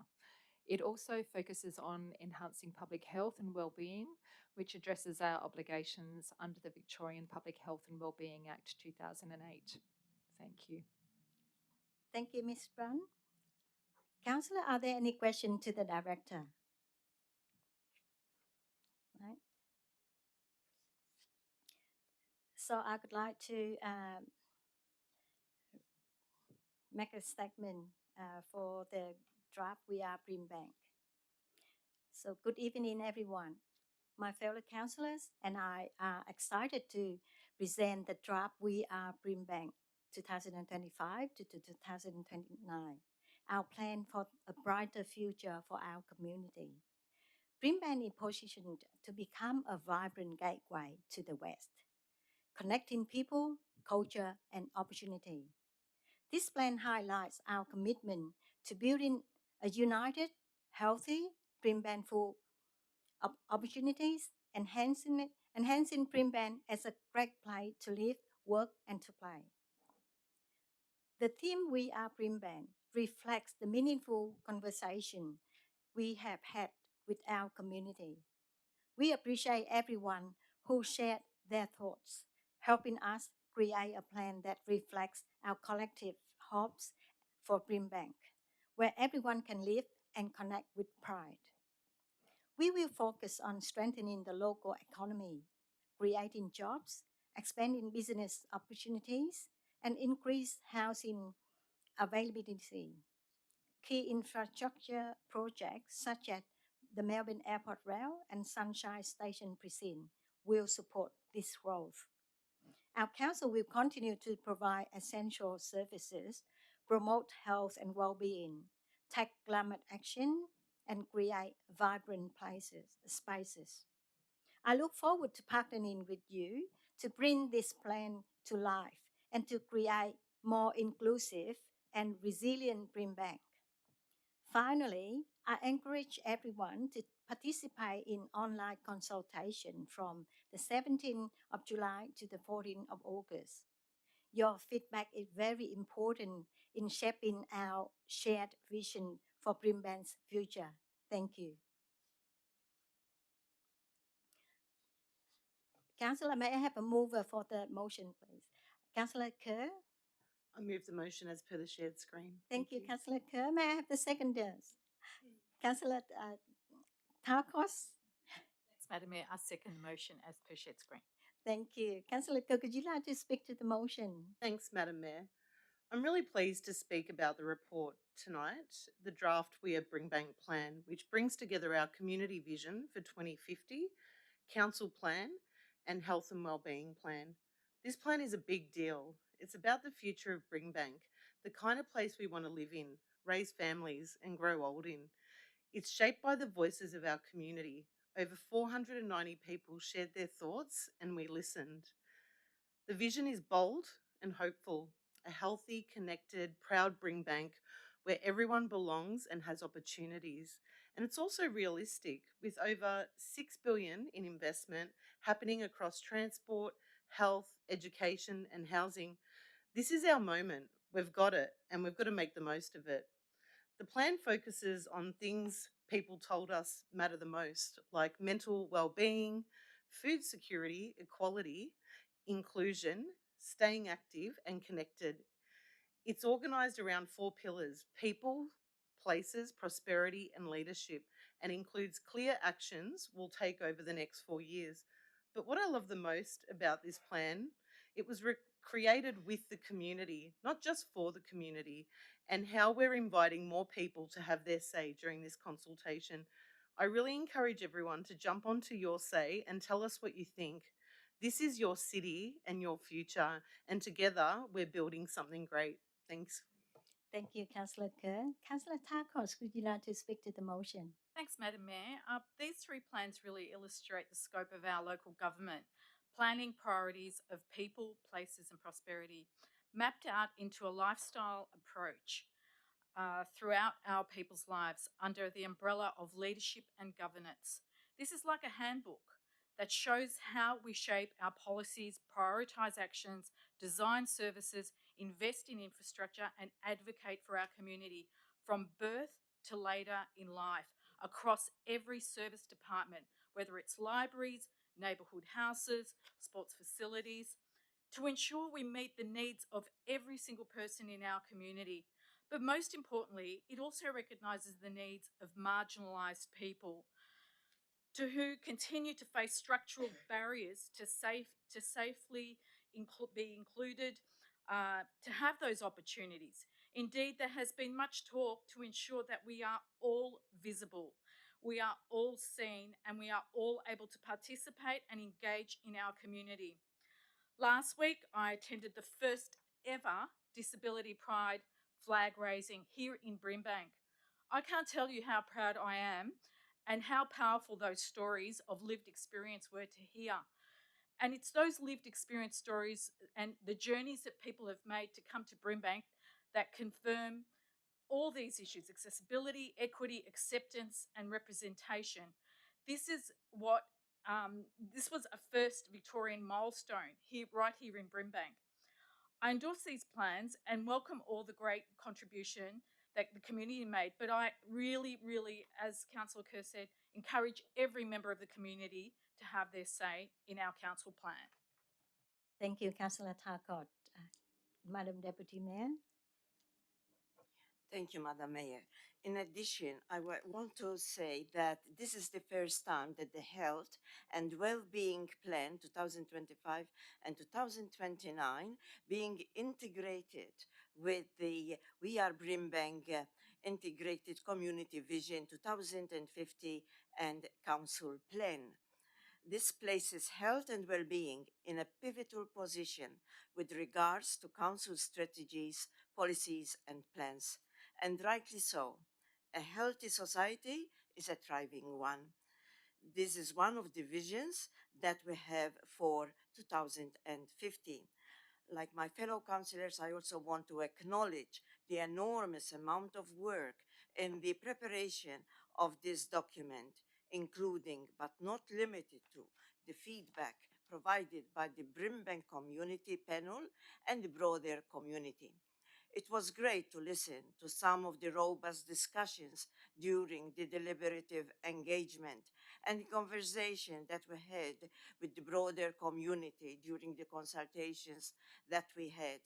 Speaker 3: It also focuses on enhancing public health and wellbeing, which addresses our obligations under the Victorian Public Health and Wellbeing Act 2008. Thank you.
Speaker 1: Thank you, Ms. Brunt. Councillor, are there any questions to the director? Right. So I would like to make a statement for the draft We Are Brimbank. So good evening, everyone. My fellow councillors and I are excited to present the draft We Are Brimbank 2025 to 2029, our plan for a brighter future for our community. Brimbank is positioned to become a vibrant gateway to the West, connecting people, culture, and opportunity. This plan highlights our commitment to building a united, healthy Brimbank full of opportunities, enhancing Brimbank as a great place to live, work, and to play. The theme We Are Brimbank reflects the meaningful conversation we have had with our community. We appreciate everyone who shared their thoughts, helping us create a plan that reflects our collective hopes for Brimbank, where everyone can live and connect with pride. We will focus on strengthening the local economy, creating jobs, expanding business opportunities, and increase housing availability. Key infrastructure projects such as the Melbourne Airport Rail and Sunshine Station Precinct will support this growth. Our council will continue to provide essential services, promote health and well-being, take climate action, and create vibrant spaces. I look forward to partnering with you to bring this plan to life and to create more inclusive and resilient Brimbank. Finally, I encourage everyone to participate in online consultation from the 17th of July to the 14th of August. Your feedback is very important in shaping our shared vision for Brimbank's future. Thank you. Councillor, may I have a mover for the motion, please? Councillor Kerr.
Speaker 5: I move the motion as per the shared screen.
Speaker 1: Thank you, Councillor Kerr. May I have the seconders? Councillor Tarkos.
Speaker 3: Thanks, Madam Mayor. I second the motion as per shared screen.
Speaker 1: Thank you. Councillor Kerr, could you like to speak to the motion?
Speaker 5: Thanks, Madam Mayor. I'm really pleased to speak about the report tonight, the draft We Are Brimbank plan, which brings together our community vision for 2050, council plan, and health and wellbeing plan. This plan is a big deal. It's about the future of Brimbank, the kind of place we want to live in, raise families, and grow old in. It's shaped by the voices of our community. Over 490 people shared their thoughts, and we listened. The vision is bold and hopeful, a healthy, connected, proud Brimbank where everyone belongs and has opportunities. And it's also realistic, with over $6 billion in investment happening across transport, health, education, and housing. This is our moment. We've got it, and we've got to make the most of it. The plan focuses on things people told us matter the most, like mental well-being, food security, equality, inclusion, staying active and connected. It's organised around four pillars: people, places, prosperity, and leadership, and includes clear actions we'll take over the next 4 years. But what I love the most about this plan, it was created with the community, not just for the community, and how we're inviting more people to have their say during this consultation. I really encourage everyone to jump onto Your Say and tell us what you think. This is your city and your future, and together we're building something great. Thanks.
Speaker 1: Thank you, Councillor Kerr. Councillor Tarkos, would you like to speak to the motion?
Speaker 3: Thanks, Madam Mayor. These three plans really illustrate the scope of our local government, planning priorities of people, places, and prosperity, mapped out into a lifestyle approach throughout our people's lives under the umbrella of leadership and governance. This is like a handbook that shows how we shape our policies, prioritise actions, design services, invest in infrastructure, and advocate for our community from birth to later in life across every service department, whether it's libraries, neighbourhood houses, sports facilities, to ensure we meet the needs of every single person in our community. But most importantly, it also recognises the needs of marginalised people to who continue to face structural barriers to safely be included, to have those opportunities. Indeed, there has been much talk to ensure that we are all visible, we are all seen, and we are all able to participate and engage in our community. Last week, I attended the first ever Disability Pride flag raising here in Brimbank. I can't tell you how proud I am and how powerful those stories of lived experience were to hear. And it's those lived experience stories and the journeys that people have made to come to Brimbank that confirm all these issues: accessibility, equity, acceptance, and representation. This is what this was a first Victorian milestone here, right here in Brimbank. I endorse these plans and welcome all the great contribution that the community made, but I really, as Councillor Kerr said, encourage every member of the community to have their say in our council plan.
Speaker 1: Thank you, Councillor Tarkot. Madam Deputy Mayor.
Speaker 4: Thank you, Madam Mayor. In addition, I want to say that this is the first time that the Health and Well-being Plan 2025 and 2029 being integrated with the We Are Brimbank Integrated Community Vision 2050 and Council Plan. This places health and well-being in a pivotal position with regards to council strategies, policies, and plans, and rightly so. A healthy society is a thriving one. This is one of the visions that we have for 2050. Like my fellow councillors, I also want to acknowledge the enormous amount of work in the preparation of this document, including but not limited to the feedback provided by the Brimbank community panel and the broader community. It was great to listen to some of the robust discussions during the deliberative engagement and the conversation that we had with the broader community during the consultations that we had.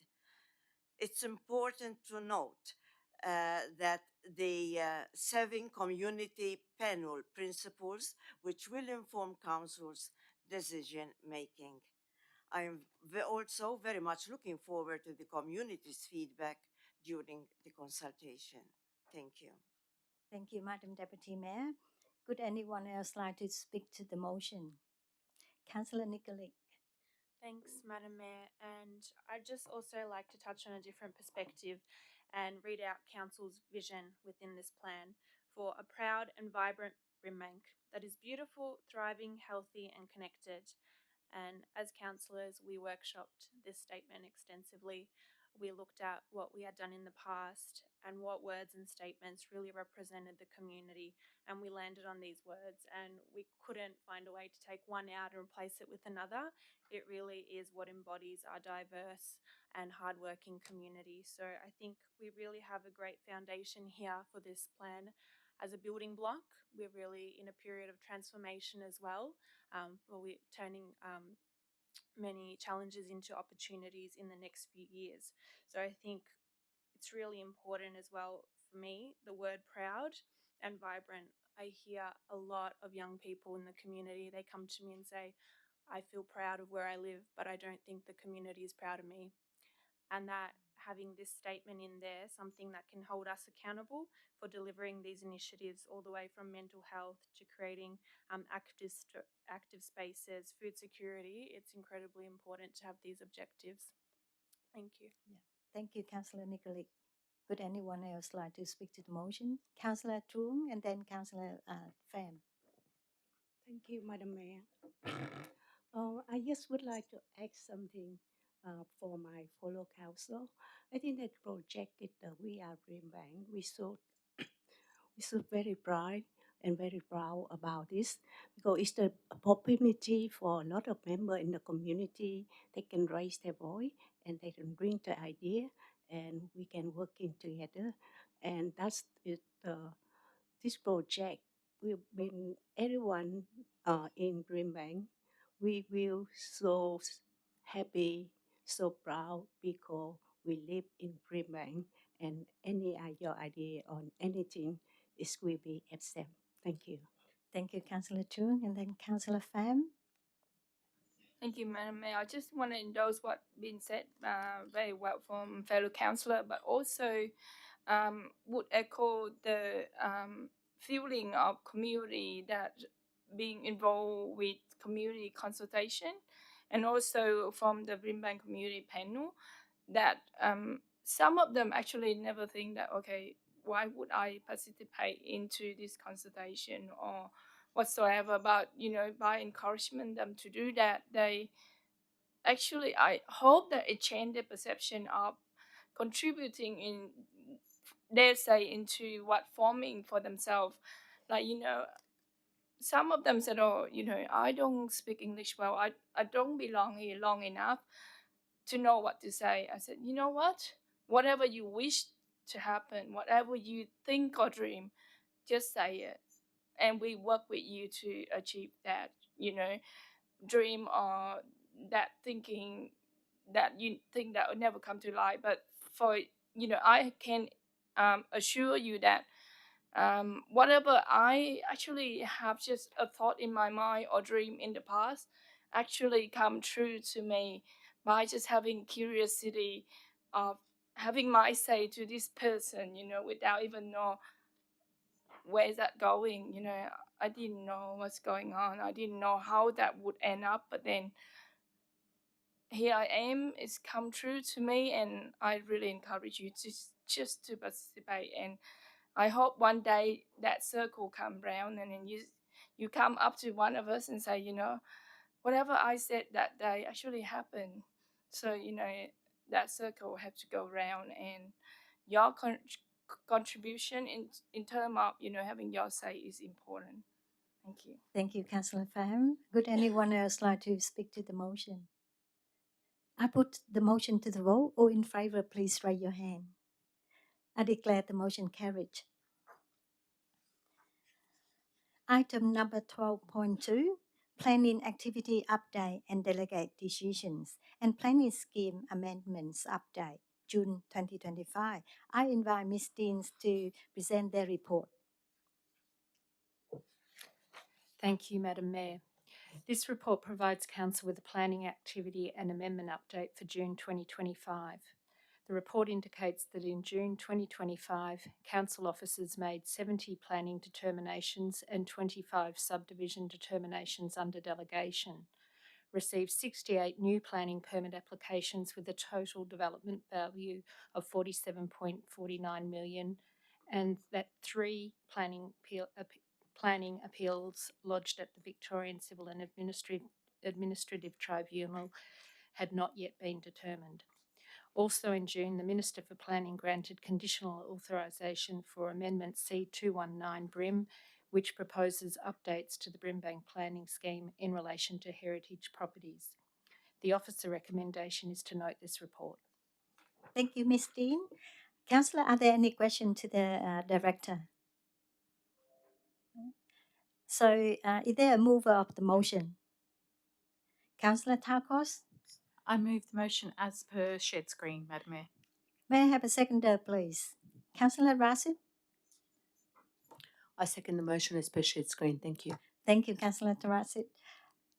Speaker 4: It's important to note that the 7 community panel principles which will inform council's decision making. I am also very much looking forward to the community's feedback during the consultation. Thank you.
Speaker 1: Thank you, Madam Deputy Mayor. Would anyone else like to speak to the motion? Councillor Nikolic.
Speaker 11: Thanks, Madam Mayor. And I'd just also like to touch on a different perspective and read out Council's vision within this plan for a proud and vibrant Brimbank that is beautiful, thriving, healthy, and connected. And as councillors, we workshopped this statement extensively. We looked at what we had done in the past and what words and statements really represented the community, and we landed on these words, and we couldn't find a way to take one out and replace it with another. It really is what embodies our diverse and hardworking community. So I think we really have a great foundation here for this plan. as a building block. We're really in a period of transformation as well, where we're turning many challenges into opportunities in the next few years. So I think it's really important as well for me, the word proud and vibrant. I hear a lot of young people in the community, they come to me and say, I feel proud of where I live, but I don't think the community is proud of me. And that having this statement in there, something that can hold us accountable for delivering these initiatives all the way from mental health to creating active spaces, food security, it's incredibly important to have these objectives. Thank you.
Speaker 1: Yeah. Thank you, Councillor Nikolic. Would anyone else like to speak to the motion? Councillor Trung and then Councillor Pham.
Speaker 6: Thank you, Madam Mayor. I just would like to add something for my fellow council. I think that project is the We Are Brimbank. We should very proud and very proud about this because it's the opportunity for a lot of members in the community. They can raise their voice and they can bring the idea and we can work in together. And that's it, this project will bring everyone in Brimbank. We will so happy, so proud because we live in Brimbank and any your idea on anything is will be accepted. Thank you.
Speaker 1: Thank you, Councillor Trung and then Councillor Pham.
Speaker 9: Thank you, Madam Mayor. I just want to endorse what been said very well from fellow councillor, but also would echo the feeling of community that being involved with community consultation, and also from the Brimbank community panel that some of them actually never think that, okay, why would I participate into this consultation or whatsoever, but by encouragement them to do that, they actually, I hope that it changed their perception of contributing in their say into what forming for themselves. Like, some of them said, oh, I don't speak English well, I don't belong here long enough to know what to say. I said, you know what, whatever you wish to happen, whatever you think or dream, just say it and we work with you to achieve that, dream or that thinking that you think that will never come to light. But for I can assure you that whatever I actually have just a thought in my mind or dream in the past actually come true to me by just having curiosity of having my say to this person, without even know where's that going. I didn't know what's going on, I didn't know how that would end up, but then here I am, it's come true to me, and I really encourage you to just to participate. And I hope one day that circle come round and then you come up to one of us and say, whatever I said that day actually happened. So, that circle have to go round, and your contribution in terms of, having your say is important. Thank you.
Speaker 1: Thank you, Councillor Pham. Would anyone else like to speak to the motion? I put the motion to the vote. All in favour, please raise your hand. I declare the motion carried. Item number 12.2, Planning Activity Update and Delegate Decisions and Planning Scheme Amendments Update, June 2025. I invite Ms. Deans to present their report.
Speaker 12: Thank you, Madam Mayor. This report provides Council with a planning activity and amendment update for June 2025. The report indicates that in June 2025, Council officers made 70 planning determinations and 25 subdivision determinations under delegation, received 68 new planning permit applications with a total development value of $47.49 million, and that 3 planning appeals lodged at the Victorian Civil and Administrative Tribunal had not yet been determined. Also in June, the Minister for Planning granted conditional authorisation for Amendment C219 Brim, which proposes updates to the Brimbank planning scheme in relation to heritage properties. The officer recommendation is to note this report.
Speaker 1: Thank you, Ms. Dean. Councillor, are there any questions to the Director? So, is there a mover of the motion? Councillor Tarkos?
Speaker 3: I move the motion as per shared screen, Madam Mayor.
Speaker 1: May I have a seconder, please? Councillor Rasid?
Speaker 2: I second the motion as per shared screen. Thank you.
Speaker 1: Thank you, Councillor Rasid.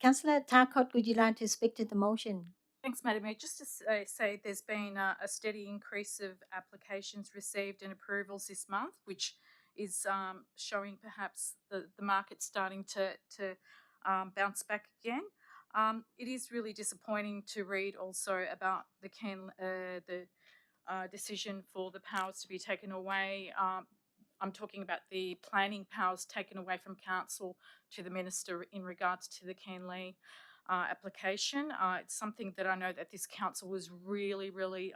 Speaker 1: Councillor Tarkot, would you like to speak to the motion?
Speaker 3: Thanks, Madam Mayor. Just to say there's been a steady increase of applications received and approvals this month, which is showing perhaps the market starting to bounce back again. It is really disappointing to read also about the decision for the powers to be taken away. I'm talking about the planning powers taken away from council to the minister in regards to the Canley application. It's something that I know that this council was really, really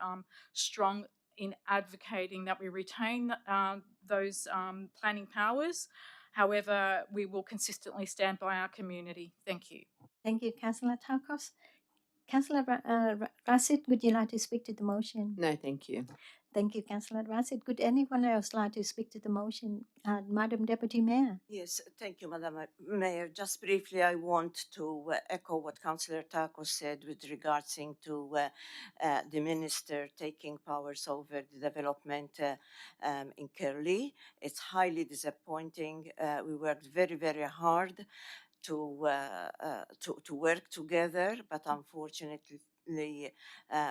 Speaker 3: strong in advocating that we retain those planning powers. However, we will consistently stand by our community. Thank you.
Speaker 1: Thank you, Councillor Tarkos. Councillor Rasid, would you like to speak to the motion?
Speaker 2: No, thank you.
Speaker 1: Thank you, Councillor Rasid. Would anyone else like to speak to the motion? Madam Deputy Mayor.
Speaker 4: Yes, thank you, Madam Mayor. Just briefly, I want to echo what Councillor Taco said with regards to the minister taking powers over the development in Curly. It's highly disappointing. We worked very, very hard to work together, but unfortunately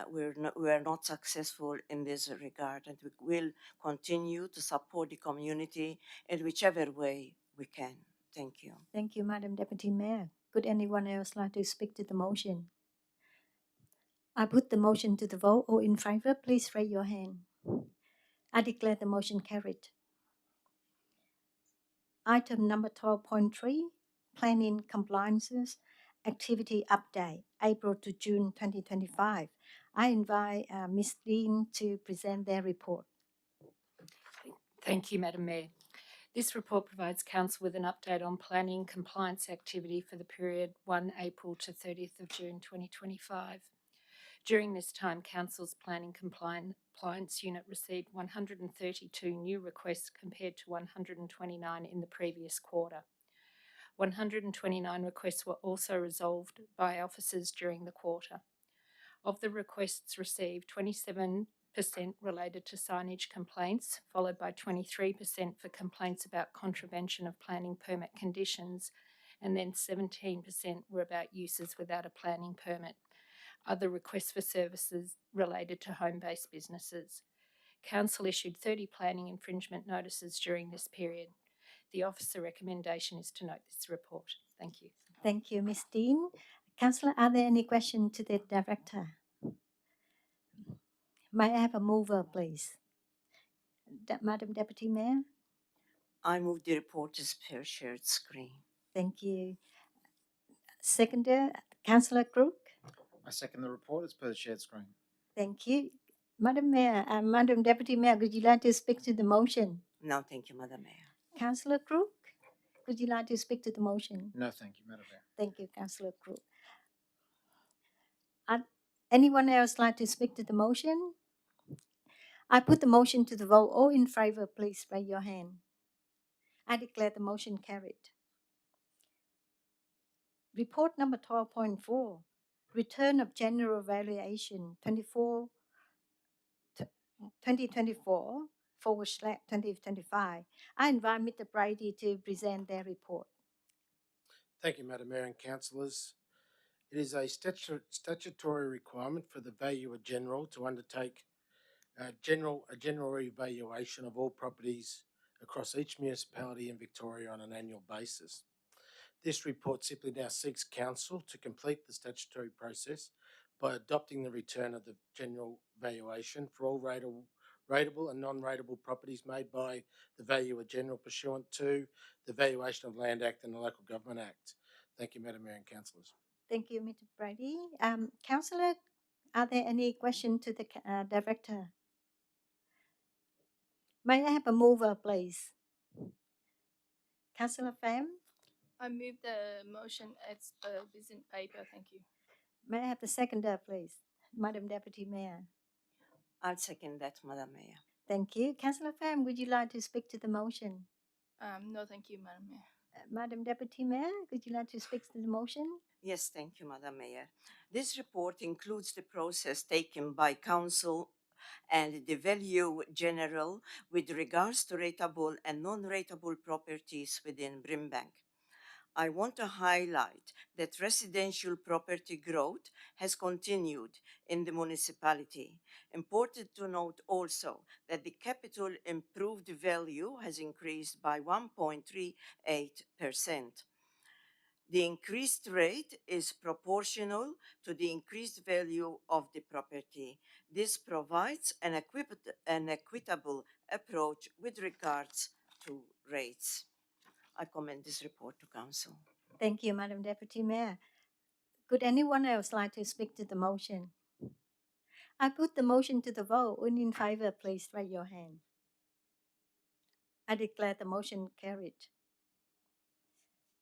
Speaker 4: we're not successful in this regard, and we will continue to support the community in whichever way we can. Thank you.
Speaker 1: Thank you, Madam Deputy Mayor. Could anyone else like to speak to the motion? I put the motion to the vote. All in favour, please raise your hand. I declare the motion carried. Item number 12.3, Planning Compliances Activity Update, April to June 2025. I invite Ms. Dean to present their report.
Speaker 12: Thank you, Madam Mayor. This report provides Council with an update on planning compliance activity for the period 1 April to 30th of June 2025. During this time, Council's Planning Compliance Unit received 132 new requests compared to 129 in the previous quarter. 129 requests were also resolved by officers during the quarter. Of the requests received, 27% related to signage complaints, followed by 23% for complaints about contravention of planning permit conditions, and then 17% were about uses without a planning permit. Other requests for services related to home-based businesses. Council issued 30 planning infringement notices during this period. The officer recommendation is to note this report. Thank you.
Speaker 1: Thank you, Ms. Dean. Councillor, are there any questions to the Director? May I have a mover, please? Madam Deputy Mayor.
Speaker 4: I move the report as per shared screen.
Speaker 1: Thank you. Seconder, Councillor Crook.
Speaker 8: I second the report as per the shared screen.
Speaker 1: Thank you. Madam Mayor, Madam Deputy Mayor, would you like to speak to the motion?
Speaker 4: No, thank you, Madam Mayor.
Speaker 1: Councillor Crook, would you like to speak to the motion?
Speaker 8: No, thank you, Madam Mayor.
Speaker 1: Thank you, Councillor Crook. Anyone else like to speak to the motion? I put the motion to the vote. All in favour, please raise your hand. I declare the motion carried. Report number 12.4, Return of General Valuation 2024/2025. I invite Mr. Brady to present their report.
Speaker 13: Thank you, Madam Mayor and Councillors. It is a statutory requirement for the Valuer General to undertake a general evaluation of all properties across each municipality in Victoria on an annual basis. This report simply now seeks Council to complete the statutory process by adopting the return of the general valuation for all rateable and non-rateable properties made by the Valuer General pursuant to the Valuation of Land Act and the Local Government Act. Thank you, Madam Mayor and Councillors.
Speaker 1: Thank you, Mr. Brady. Councillor, are there any questions to the Director? May I have a mover, please? Councillor Pham?
Speaker 9: I move the motion as per business paper. Thank you.
Speaker 1: May I have the seconder, please? Madam Deputy Mayor.
Speaker 4: I'll second that, Madam Mayor.
Speaker 1: Thank you. Councillor Pham, would you like to speak to the motion?
Speaker 9: No, thank you, Madam Mayor.
Speaker 1: Madam Deputy Mayor, would you like to speak to the motion?
Speaker 4: Yes, thank you, Madam Mayor. This report includes the process taken by Council and the value general with regards to rateable and non-rateable properties within Brimbank. I want to highlight that residential property growth has continued in the municipality. Important to note also that the capital improved value has increased by 1.38%. The increased rate is proportional to the increased value of the property. This provides an equitable approach with regards to rates. I commend this report to Council.
Speaker 1: Thank you, Madam Deputy Mayor. Could anyone else like to speak to the motion? I put the motion to the vote. All in favor, please raise your hand. I declare the motion carried.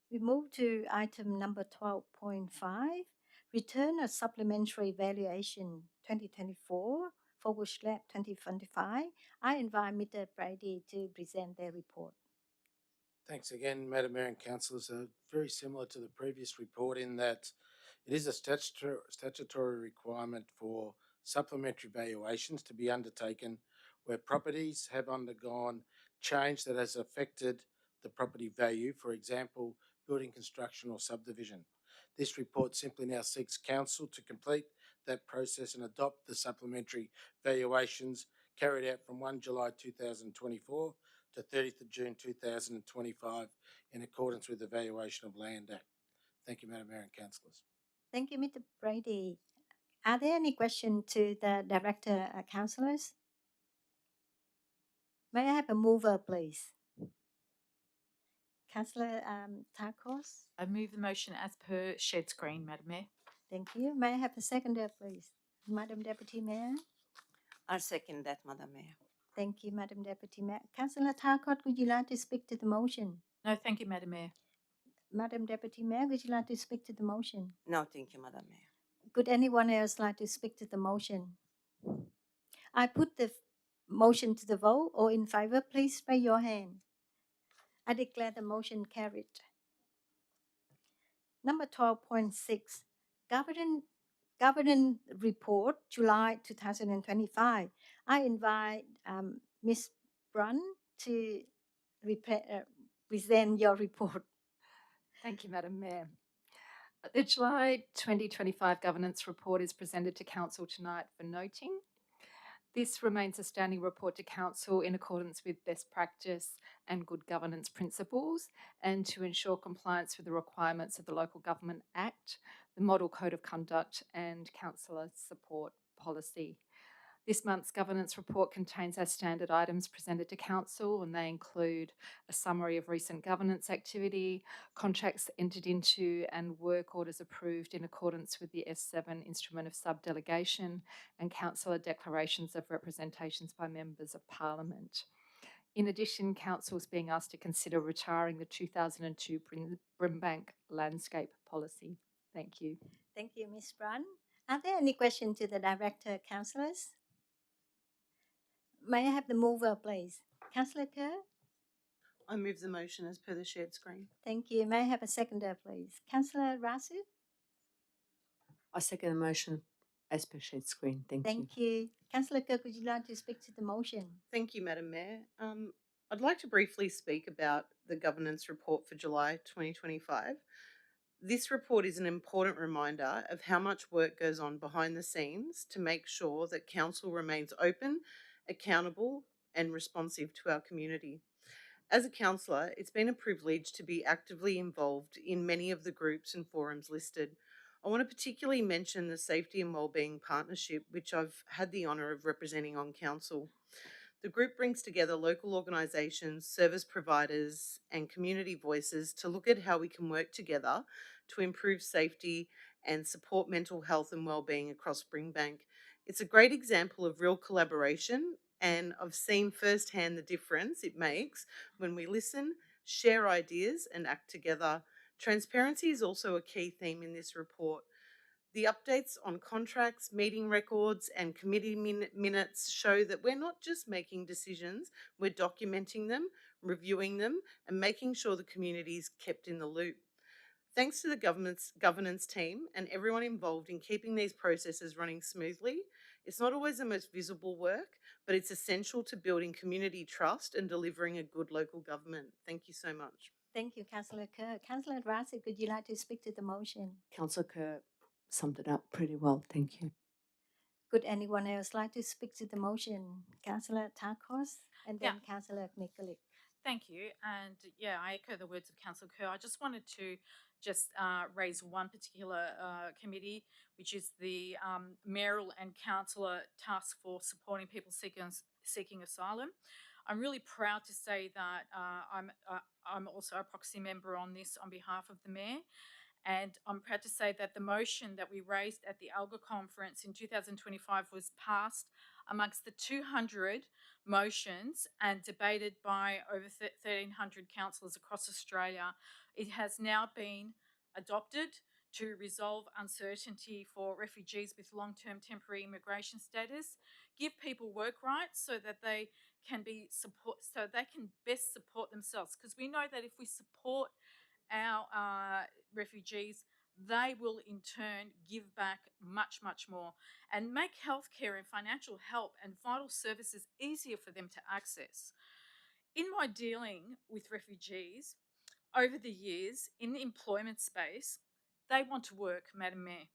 Speaker 1: We move to item number 12.5, return a supplementary valuation 2024 /2025. I invite Mr. Brady to present their report.
Speaker 13: Thanks again, Madam Mayor and Councillors. Very similar to the previous report in that it is a statutory requirement for supplementary valuations to be undertaken where properties have undergone change that has affected the property value, for example, building construction or subdivision. This report simply now seeks Council to complete that process and adopt the supplementary valuations carried out from 1 July 2024 to 30th of June 2025 in accordance with the Valuation of Land Act. Thank you, Madam Mayor and Councillors.
Speaker 1: Thank you, Mr. Brady. Are there any questions to the Director, Councillors? May I have a mover, please? Councillor Tarkos?
Speaker 3: I move the motion as per shared screen, Madam Mayor.
Speaker 1: Thank you. May I have a seconder, please? Madam Deputy Mayor?
Speaker 4: I second that, Madam Mayor.
Speaker 1: Thank you, Madam Deputy Mayor. Councillor Tarkot, would you like to speak to the motion?
Speaker 3: No, thank you, Madam Mayor.
Speaker 1: Madam Deputy Mayor, would you like to speak to the motion?
Speaker 4: No, thank you, Madam Mayor.
Speaker 1: Could anyone else like to speak to the motion? I put the motion to the vote. All in favor, please raise your hand. I declare the motion carried. Number 12.6, Governance Report, July 2025. I invite Ms. Brun to present your report.
Speaker 12: Thank you, Madam Mayor. The July 2025 Governance Report is presented to Council tonight for noting. This remains a standing report to Council in accordance with best practice and good governance principles, and to ensure compliance with the requirements of the Local Government Act, the Model Code of Conduct, and Councillor Support Policy. This month's governance report contains our standard items presented to Council, and they include a summary of recent governance activity, contracts entered into and work orders approved in accordance with the S7 Instrument of Subdelegation, and Councillor declarations of representations by Members of Parliament. In addition, Council is being asked to consider retiring the 2002 Brimbank Landscape Policy. Thank you.
Speaker 1: Thank you, Ms. Brun. Are there any questions to the Director, Councillors? May I have the mover, please? Councillor Kerr?
Speaker 5: I move the motion as per the shared screen.
Speaker 1: Thank you. May I have a seconder, please? Councillor Rasu?
Speaker 2: I second the motion as per shared screen. Thank you.
Speaker 1: Thank you. Councillor Kerr, would you like to speak to the motion?
Speaker 5: Thank you, Madam Mayor. I'd like to briefly speak about the governance report for July 2025. This report is an important reminder of how much work goes on behind the scenes to make sure that Council remains open, accountable, and responsive to our community. As a councillor, it's been a privilege to be actively involved in many of the groups and forums listed. I want to particularly mention the Safety and Wellbeing Partnership, which I've had the honour of representing on council. The group brings together local organisations, service providers, and community voices to look at how we can work together to improve safety and support mental health and wellbeing across Brimbank. It's a great example of real collaboration, and I've seen firsthand the difference it makes when we listen, share ideas, and act together. Transparency is also a key theme in this report. The updates on contracts, meeting records, and committee minutes show that we're not just making decisions, we're documenting them, reviewing them, and making sure the community is kept in the loop. Thanks to the governance team and everyone involved in keeping these processes running smoothly. It's not always the most visible work, but it's essential to building community trust and delivering a good local government. Thank you so much.
Speaker 1: Thank you, Councillor Kerr. Councillor Rasi, would you like to speak to the motion?
Speaker 2: Councillor Kerr summed it up pretty well. Thank you.
Speaker 1: Would anyone else like to speak to the motion? Councillor Tarkos and then Councillor Nikolic.
Speaker 3: Thank you. And yeah, I echo the words of Councillor Kerr. I just wanted to raise one particular committee, which is the Mayoral and Councillor Task Force supporting people seeking asylum. I'm really proud to say that I'm also a proxy member on this on behalf of the Mayor. And I'm proud to say that the motion that we raised at the ALGA conference in 2025 was passed amongst the 200 motions and debated by over 1,300 councillors across Australia. It has now been adopted to resolve uncertainty for refugees with long-term temporary immigration status, give people work rights so that they can best support themselves. Because we know that if we support our refugees, they will in turn give back much, much more and make healthcare and financial help and vital services easier for them to access. In my dealing with refugees over the years in the employment space, they want to work, Madam Mayor.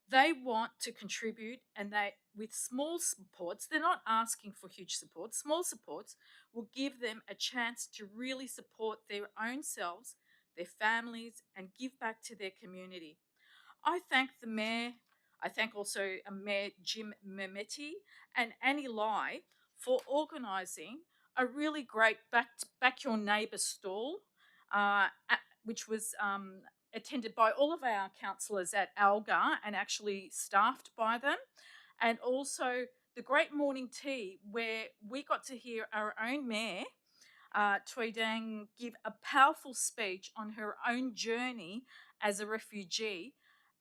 Speaker 3: They want to contribute, and they, with small supports, they're not asking for huge supports. Small supports will give them a chance to really support their own selves, their families, and give back to their community. I thank the Mayor. I thank also Mayor Jim Mehmeti and Annie Lai for organising a really great back your neighbour stall, which was attended by all of our councillors at ALGA and actually staffed by them. And also the great morning tea where we got to hear our own Mayor, Tui Dang, give a powerful speech on her own journey as a refugee.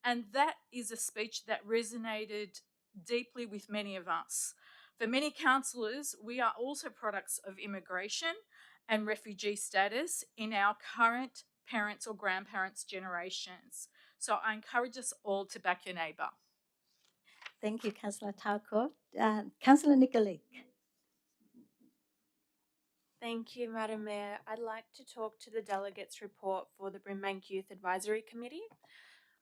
Speaker 3: And that is a speech that resonated deeply with many of us. For many councillors, we are also products of immigration and refugee status in our current parents' or grandparents' generations. So I encourage us all to back your neighbour.
Speaker 1: Thank you, Councillor Tarkos. Councillor Nikolic.
Speaker 11: Thank you, Madam Mayor. I'd like to talk to the delegates' report for the Brimbank Youth Advisory Committee.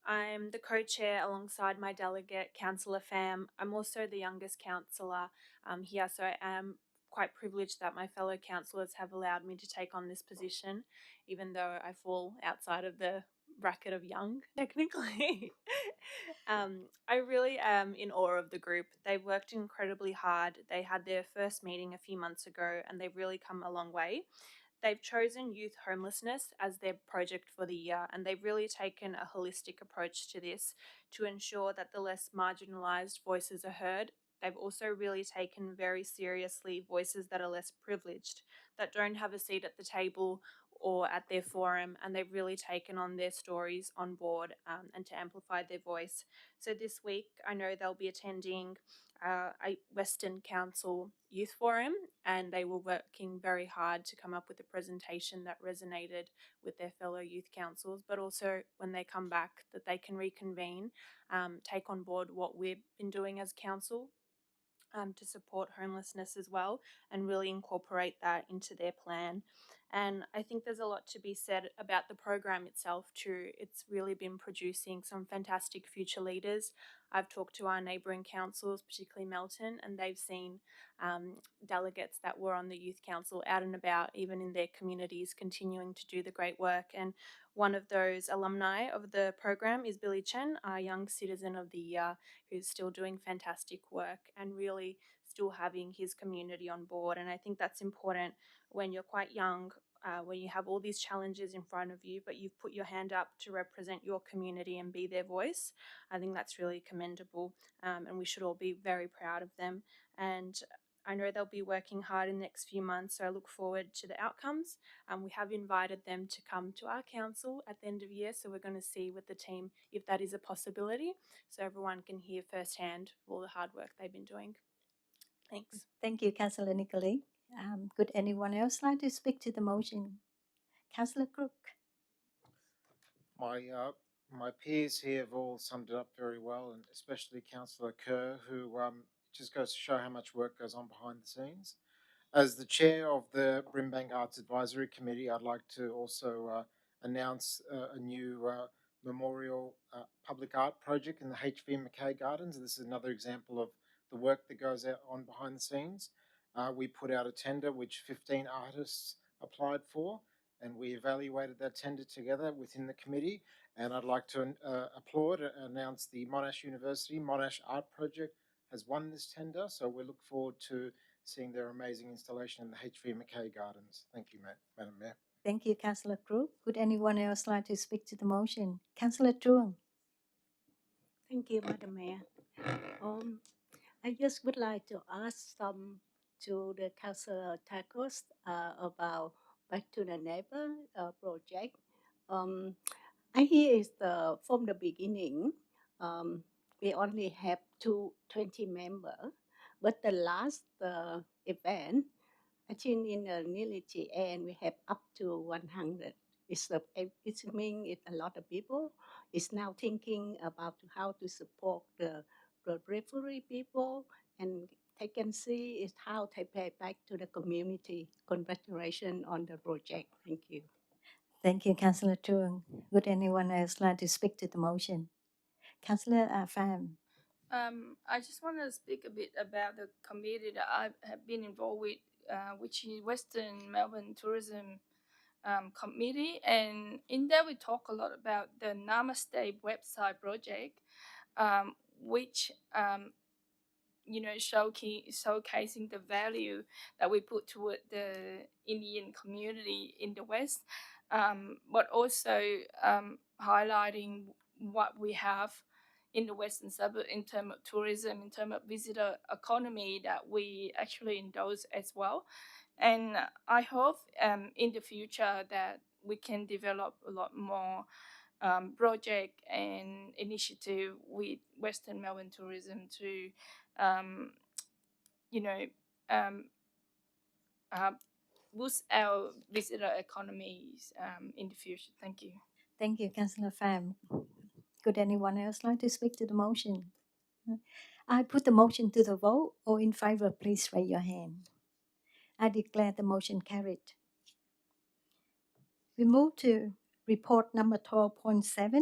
Speaker 11: I'm the co-chair alongside my delegate, Councillor Pham. I'm also the youngest councillor here, so I am quite privileged that my fellow councillors have allowed me to take on this position, even though I fall outside of the bracket of young, technically. I really am in awe of the group. They've worked incredibly hard. They had their first meeting a few months ago and they've really come a long way. They've chosen youth homelessness as their project for the year, and they've really taken a holistic approach to this to ensure that the less marginalised voices are heard. They've also really taken very seriously voices that are less privileged, that don't have a seat at the table or at their forum, and they've really taken on their stories on board and to amplify their voice. So this week, I know they'll be attending a Western Council Youth Forum, and they were working very hard to come up with a presentation that resonated with their fellow youth councils, but also when they come back that they can reconvene, take on board what we've been doing as council to support homelessness as well, and really incorporate that into their plan. And I think there's a lot to be said about the program itself too. It's really been producing some fantastic future leaders. I've talked to our neighbouring councils, particularly Melton, and they've seen delegates that were on the youth council out and about, even in their communities, continuing to do the great work. And one of those alumni of the program is Billy Chen, our Young Citizen of the Year, who's still doing fantastic work and really still having his community on board. And I think that's important when you're quite young, when you have all these challenges in front of you, but you've put your hand up to represent your community and be their voice. I think that's really commendable, and we should all be very proud of them. And I know they'll be working hard in the next few months, so I look forward to the outcomes. We have invited them to come to our council at the end of the year, so we're going to see with the team if that is a possibility, so everyone can hear firsthand all the hard work they've been doing. Thanks.
Speaker 1: Thank you, Councillor Nikolic. Could anyone else like to speak to the motion? Councillor Crook.
Speaker 8: My peers here have all summed it up very well, and especially Councillor Kerr, who just goes to show how much work goes on behind the scenes. As the chair of the Brimbank Arts Advisory Committee, I'd like to also announce a new memorial public art project in the HV McKay Gardens. This is another example of the work that goes on behind the scenes. We put out a tender which 15 artists applied for, and we evaluated that tender together within the committee. And I'd like to applaud and announce the Monash University Monash Art Project has won this tender. So we look forward to seeing their amazing installation in the HV McKay Gardens. Thank you, Madam Mayor.
Speaker 1: Thank you, Councillor Crook. Would anyone else like to speak to the motion? Councillor Truong.
Speaker 6: Thank you, Madam Mayor. I just would like to ask some to the Councillor Tacos about Back to the Neighbor project. I hear is from the beginning, we only have 20 members, but the last event, I think in the nearly the end, we have up to 100. It means it's a lot of people is now thinking about how to support the referee people, and they can see is how they pay back to the community. Congratulations on the project. Thank you.
Speaker 1: Thank you, Councillor Truong. Would anyone else like to speak to the motion? Councillor Pham.
Speaker 9: I just want to speak a bit about the committee that I have been involved with, which is Western Melbourne Tourism Committee, and in there we talk a lot about the Namaste website project, which showcasing the value that we put toward the Indian community in the West, but also highlighting what we have in the Western suburb in terms of tourism, in terms of visitor economy that we actually endorse as well. And I hope in the future that we can develop a lot more project and initiative with Western Melbourne Tourism to, um, you know, um, boost our visitor economies in the future. Thank you.
Speaker 1: Thank you, Councillor Pham. Could anyone else like to speak to the motion? I put the motion to the vote. All in favor, please raise your hand. I declare the motion carried. We move to report number 12.7,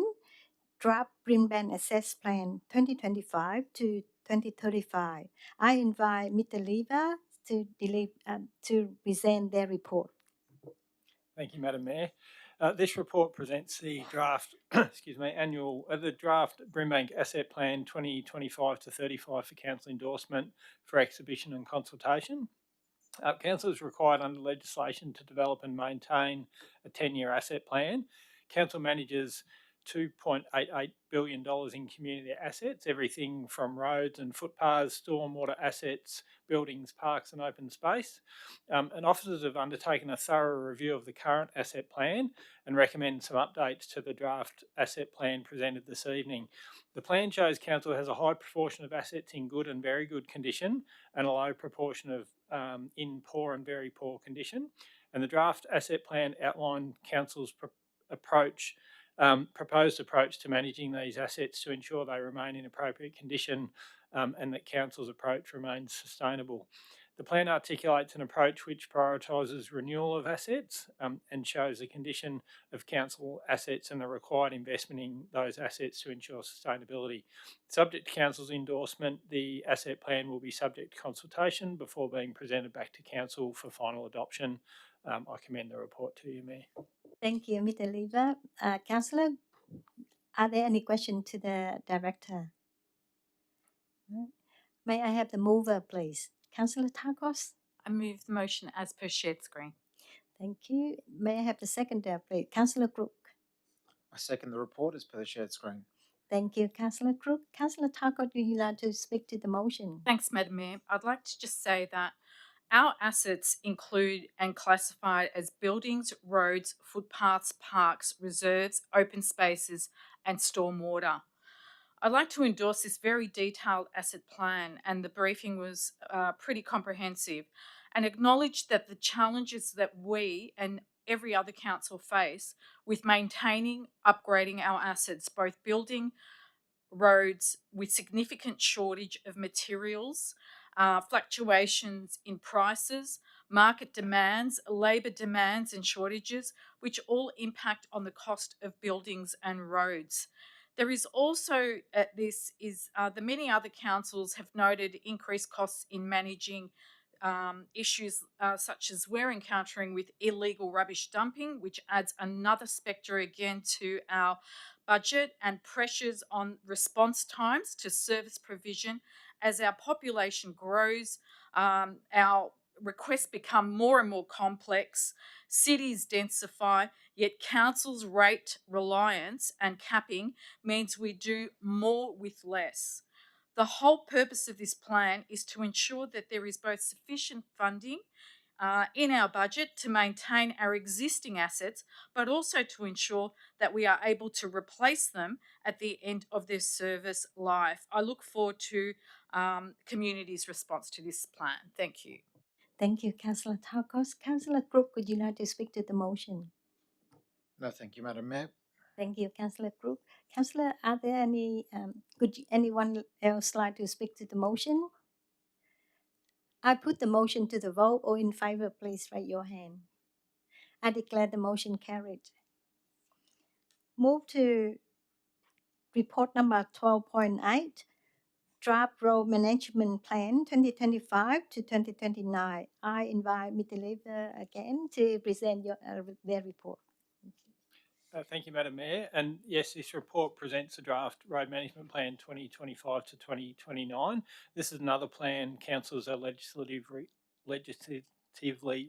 Speaker 1: Draft Brimbank Access Plan 2025 to 2035. I invite Mr. Lever to present their report.
Speaker 14: Thank you, Madam Mayor. This report presents the draft, the draft Brimbank Asset Plan 2025 to 35 for council endorsement for exhibition and consultation. Council is required under legislation to develop and maintain a 10-year asset plan. Council manages $2.88 billion in community assets, everything from roads and footpaths, stormwater assets, buildings, parks and open space. And officers have undertaken a thorough review of the current asset plan and recommend some updates to the draft asset plan presented this evening. The plan shows council has a high proportion of assets in good and very good condition and a low proportion of in poor and very poor condition. And the draft asset plan outlined council's proposed approach to managing these assets to ensure they remain in appropriate condition and that council's approach remains sustainable. The plan articulates an approach which prioritises renewal of assets and shows the condition of council assets and the required investment in those assets to ensure sustainability. Subject to council's endorsement, the asset plan will be subject to consultation before being presented back to council for final adoption. I commend the report to you, Mayor.
Speaker 1: Thank you, Mr. Lever. Councillor, are there any questions to the director? May I have the mover, please? Councillor Tacos?
Speaker 3: I move the motion as per shared screen.
Speaker 1: Thank you. May I have the seconder, please? Councillor Crook?
Speaker 8: I second the report as per the shared screen.
Speaker 1: Thank you, Councillor Crook. Councillor Tacos, do you like to speak to the motion?
Speaker 3: Thanks, Madam Mayor. I'd like to just say that our assets include and classified as buildings, roads, footpaths, parks, reserves, open spaces, and stormwater. I'd like to endorse this very detailed asset plan, and the briefing was pretty comprehensive. and acknowledged that the challenges that we and every other council face with maintaining, upgrading our assets, both building roads with significant shortage of materials, fluctuations in prices, market demands, labour demands and shortages, which all impact on the cost of buildings and roads. There is also the many other councils have noted increased costs in managing issues such as we're encountering with illegal rubbish dumping, which adds another spectre again to our budget, and pressures on response times to service provision. As our population grows, our requests become more and more complex, cities densify, yet councils' rate reliance and capping means we do more with less. The whole purpose of this plan is to ensure that there is both sufficient funding in our budget to maintain our existing assets, but also to ensure that we are able to replace them at the end of their service life. I look forward to community's response to this plan. Thank you.
Speaker 1: Thank you, Councillor Tarkos. Councillor Crook, would you like to speak to the motion?
Speaker 8: No, thank you, Madam Mayor.
Speaker 1: Thank you, Councillor Crook. Councillor, are there any, anyone else like to speak to the motion? I put the motion to the vote. All in favour, please raise your hand. I declare the motion carried. Move to report number 12.8, Draft Road Management Plan 2025 to 2029. I invite Mr. Lever again to present their report.
Speaker 14: Thank you, Madam Mayor. And yes, this report presents a draft road management plan 2025 to 2029. This is another plan councils are legislatively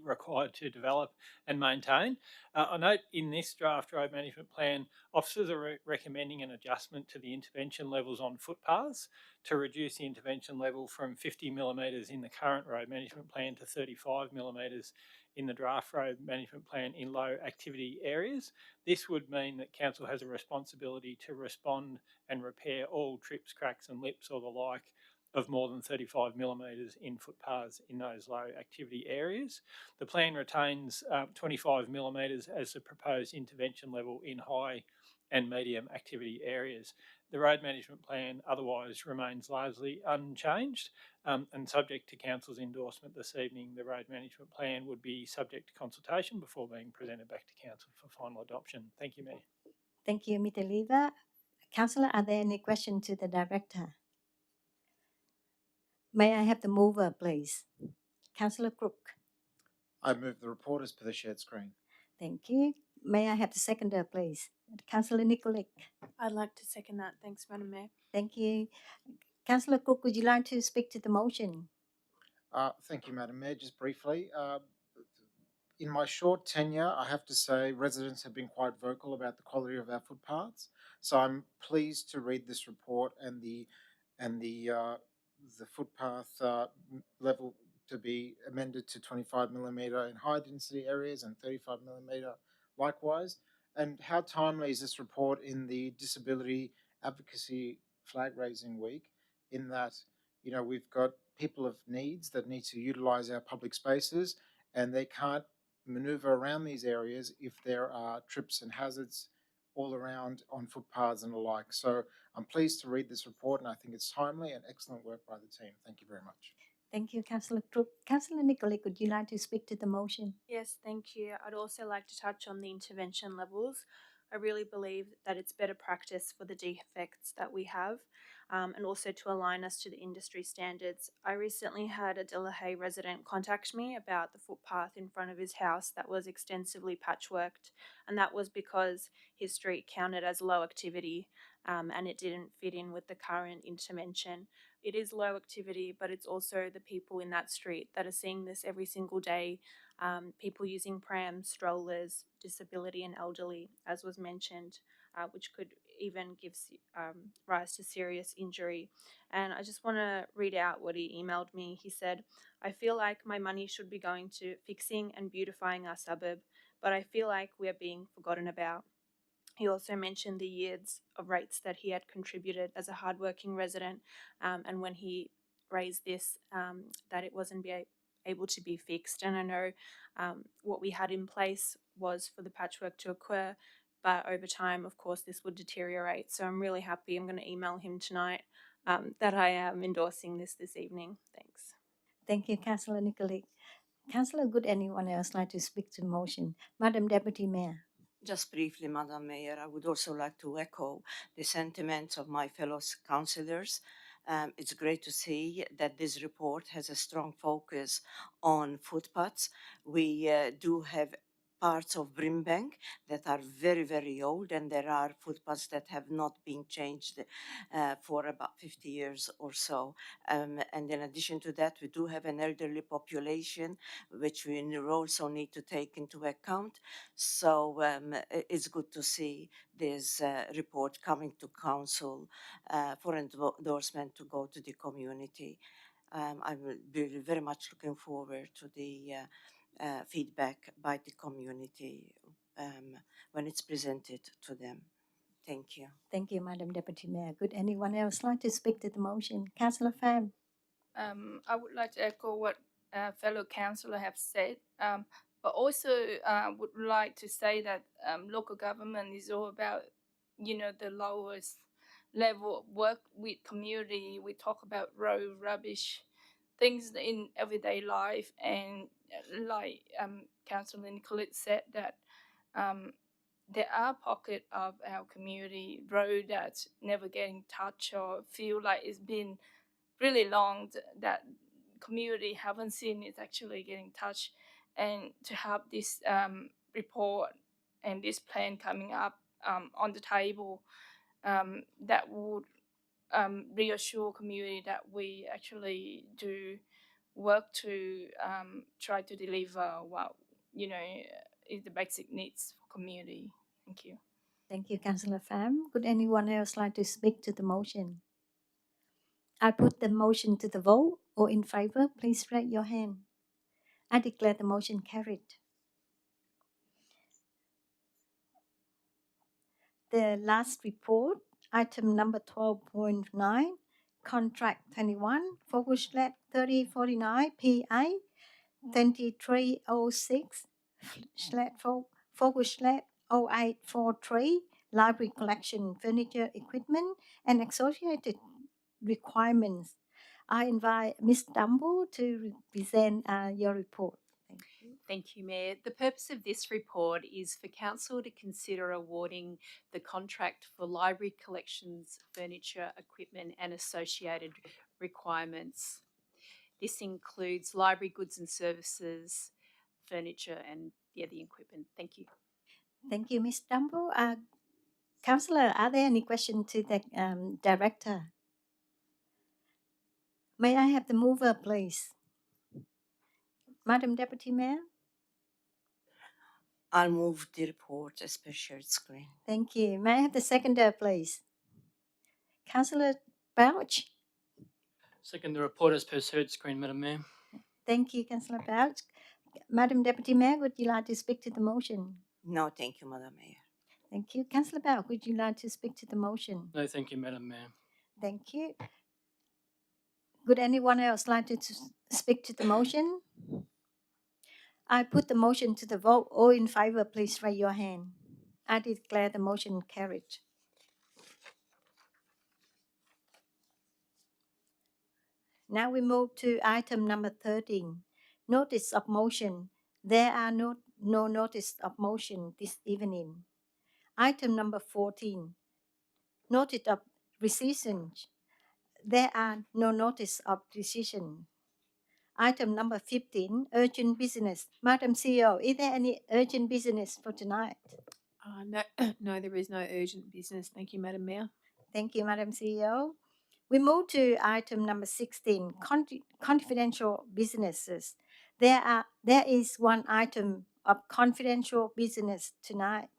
Speaker 14: required to develop and maintain. I note in this draft road management plan, officers are recommending an adjustment to the intervention levels on footpaths to reduce the intervention level from 50 millimetres in the current road management plan to 35 millimetres in the draft road management plan in low activity areas. This would mean that council has a responsibility to respond and repair all trips, cracks and lips or the like of more than 35 millimetres in footpaths in those low activity areas. The plan retains 25 millimetres as the proposed intervention level in high and medium activity areas. The road management plan otherwise remains largely unchanged, and subject to council's endorsement this evening, the road management plan would be subject to consultation before being presented back to council for final adoption. Thank you, Mayor.
Speaker 1: Thank you, Mr. Lever. Councillor, are there any questions to the director? May I have the mover, please? Councillor Crook.
Speaker 8: I move the report as per the shared screen.
Speaker 1: Thank you. May I have the seconder, please? Councillor Nikolic.
Speaker 11: I'd like to second that. Thanks, Madam Mayor.
Speaker 1: Thank you. Councillor Cook, would you like to speak to the motion?
Speaker 8: Thank you, Madam Mayor. Just briefly, in my short tenure, I have to say residents have been quite vocal about the quality of our footpaths. So I'm pleased to read this report and the footpath level to be amended to 25 millimetre in high density areas and 35 millimetre likewise. And how timely is this report in the Disability Advocacy Flag Raising Week, in that, you know, we've got people of needs that need to utilise our public spaces and they can't manoeuvre around these areas if there are trips and hazards all around on footpaths and the like. So I'm pleased to read this report and I think it's timely and excellent work by the team. Thank you very much.
Speaker 1: Thank you, Councillor Crook. Councillor Nikolic, would you like to speak to the motion?
Speaker 11: Yes, thank you. I'd also like to touch on the intervention levels. I really believe that it's better practice for the defects that we have, and also to align us to the industry standards. I recently had a Delahaye resident contact me about the footpath in front of his house that was extensively patchworked, and that was because his street counted as low activity, and it didn't fit in with the current intervention. It is low activity, but it's also the people in that street that are seeing this every single day. People using prams, strollers, disability and elderly, as was mentioned, which could even give rise to serious injury. And I just want to read out what he emailed me. He said, "I feel like my money should be going to fixing and beautifying our suburb, but I feel like we are being forgotten about." He also mentioned the years of rates that he had contributed as a hardworking resident, and when he raised this, that it wasn't able to be fixed. And I know what we had in place was for the patchwork to occur, but over time, of course, this would deteriorate. So I'm really happy. I'm going to email him tonight that I am endorsing this evening. Thanks.
Speaker 1: Thank you, Councillor Nicolik. Councillor, would anyone else like to speak to the motion? Madam Deputy Mayor.
Speaker 4: Just briefly, Madam Mayor, I would also like to echo the sentiments of my fellow councillors. It's great to see that this report has a strong focus on footpaths. We do have parts of Brimbank that are very, very old, and there are footpaths that have not been changed for about 50 years or so. And in addition to that, we do have an elderly population, which we also need to take into account. So it's good to see this report coming to council for endorsement to go to the community. I will be very much looking forward to the feedback by the community when it's presented to them. Thank you.
Speaker 1: Thank you, Madam Deputy Mayor. Would anyone else like to speak to the motion? Councillor Pham.
Speaker 9: I would like to echo what fellow councillor have said, but also would like to say that local government is all about, the lowest level of work with community. We talk about road rubbish, things in everyday life, and like Councillor Nicolette said that there are pockets of our community road that's never getting touched or feel like it's been really long that community haven't seen it's actually getting touched, and to have this report and this plan coming up on the table that would reassure community that we actually do work to try to deliver what is the basic needs for community. Thank you.
Speaker 1: Thank you, Councillor Pham. Would anyone else like to speak to the motion? I put the motion to the vote. All in favour, please raise your hand. I declare the motion carried. The last report, item number 12.9, contract 21, Focus-led 3049 PA 2306 Focus-led 0843, library collection, furniture, equipment, and associated requirements. I invite Ms. Dumble to present your report. Thank you.
Speaker 15: Thank you, Mayor. The purpose of this report is for Council to consider awarding the contract for library collections, furniture, equipment and associated requirements. This includes library goods and services, furniture and the equipment. Thank you.
Speaker 1: Thank you, Ms. Dumble. Councillor, are there any questions to the Director? May I have the mover, please? Madam Deputy Mayor?
Speaker 4: I'll move the report as per shared screen.
Speaker 1: Thank you. May I have the seconder, please? Councillor Bouch?
Speaker 7: Second the report as per shared screen, Madam Mayor.
Speaker 1: Thank you, Councillor Bouch. Madam Deputy Mayor, would you like to speak to the motion?
Speaker 4: No, thank you, Madam Mayor.
Speaker 1: Thank you. Councillor Bouch, would you like to speak to the motion?
Speaker 7: No, thank you, Madam Mayor.
Speaker 1: Thank you. Would anyone else like to speak to the motion? I put the motion to the vote. All in favour, please raise your hand. I declare the motion carried. Now we move to item number 13, notice of motion. There are no notice of motion this evening. Item number 14, notice of rescission. There are no notice of decision. Item number 15, urgent business. Madam CEO, is there any urgent business for tonight?
Speaker 15: No, no, there is no urgent business. Thank you, Madam Mayor.
Speaker 1: Thank you, Madam CEO. We move to item number 16, confidential businesses. There is one item of confidential business tonight.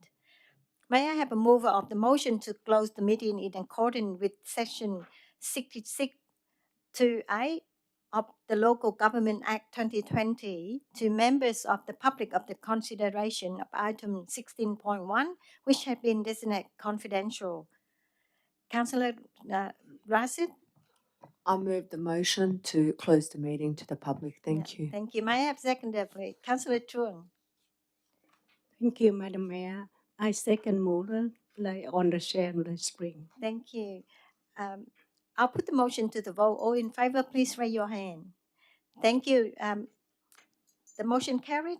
Speaker 1: May I have a mover of the motion to close the meeting in accordance with section 66 to 8 of the Local Government Act 2020 to members of the public of the consideration of item 16.1, which have been designated confidential. Councillor Rashid?
Speaker 2: I move the motion to close the meeting to the public. Thank you.
Speaker 1: Thank you. May I have seconder, please? Councillor Chuang.
Speaker 6: Thank you, Madam Mayor. I second motion like on the share and the spring.
Speaker 1: Thank you. I'll put the motion to the vote. All in favor, please raise your hand. Thank you. The motion carried.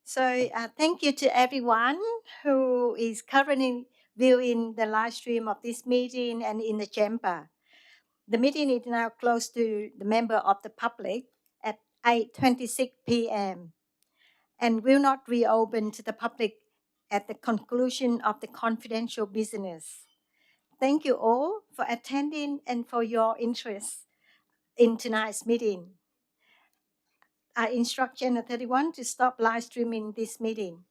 Speaker 1: So thank you to everyone who is currently viewing the live stream of this meeting and in the chamber. The meeting is now closed to the member of the public at 8:26 p.m. and will not reopen to the public at the conclusion of the confidential business. Thank you all for attending and for your interest in tonight's meeting. I instruct Channel 31 to stop live streaming this meeting.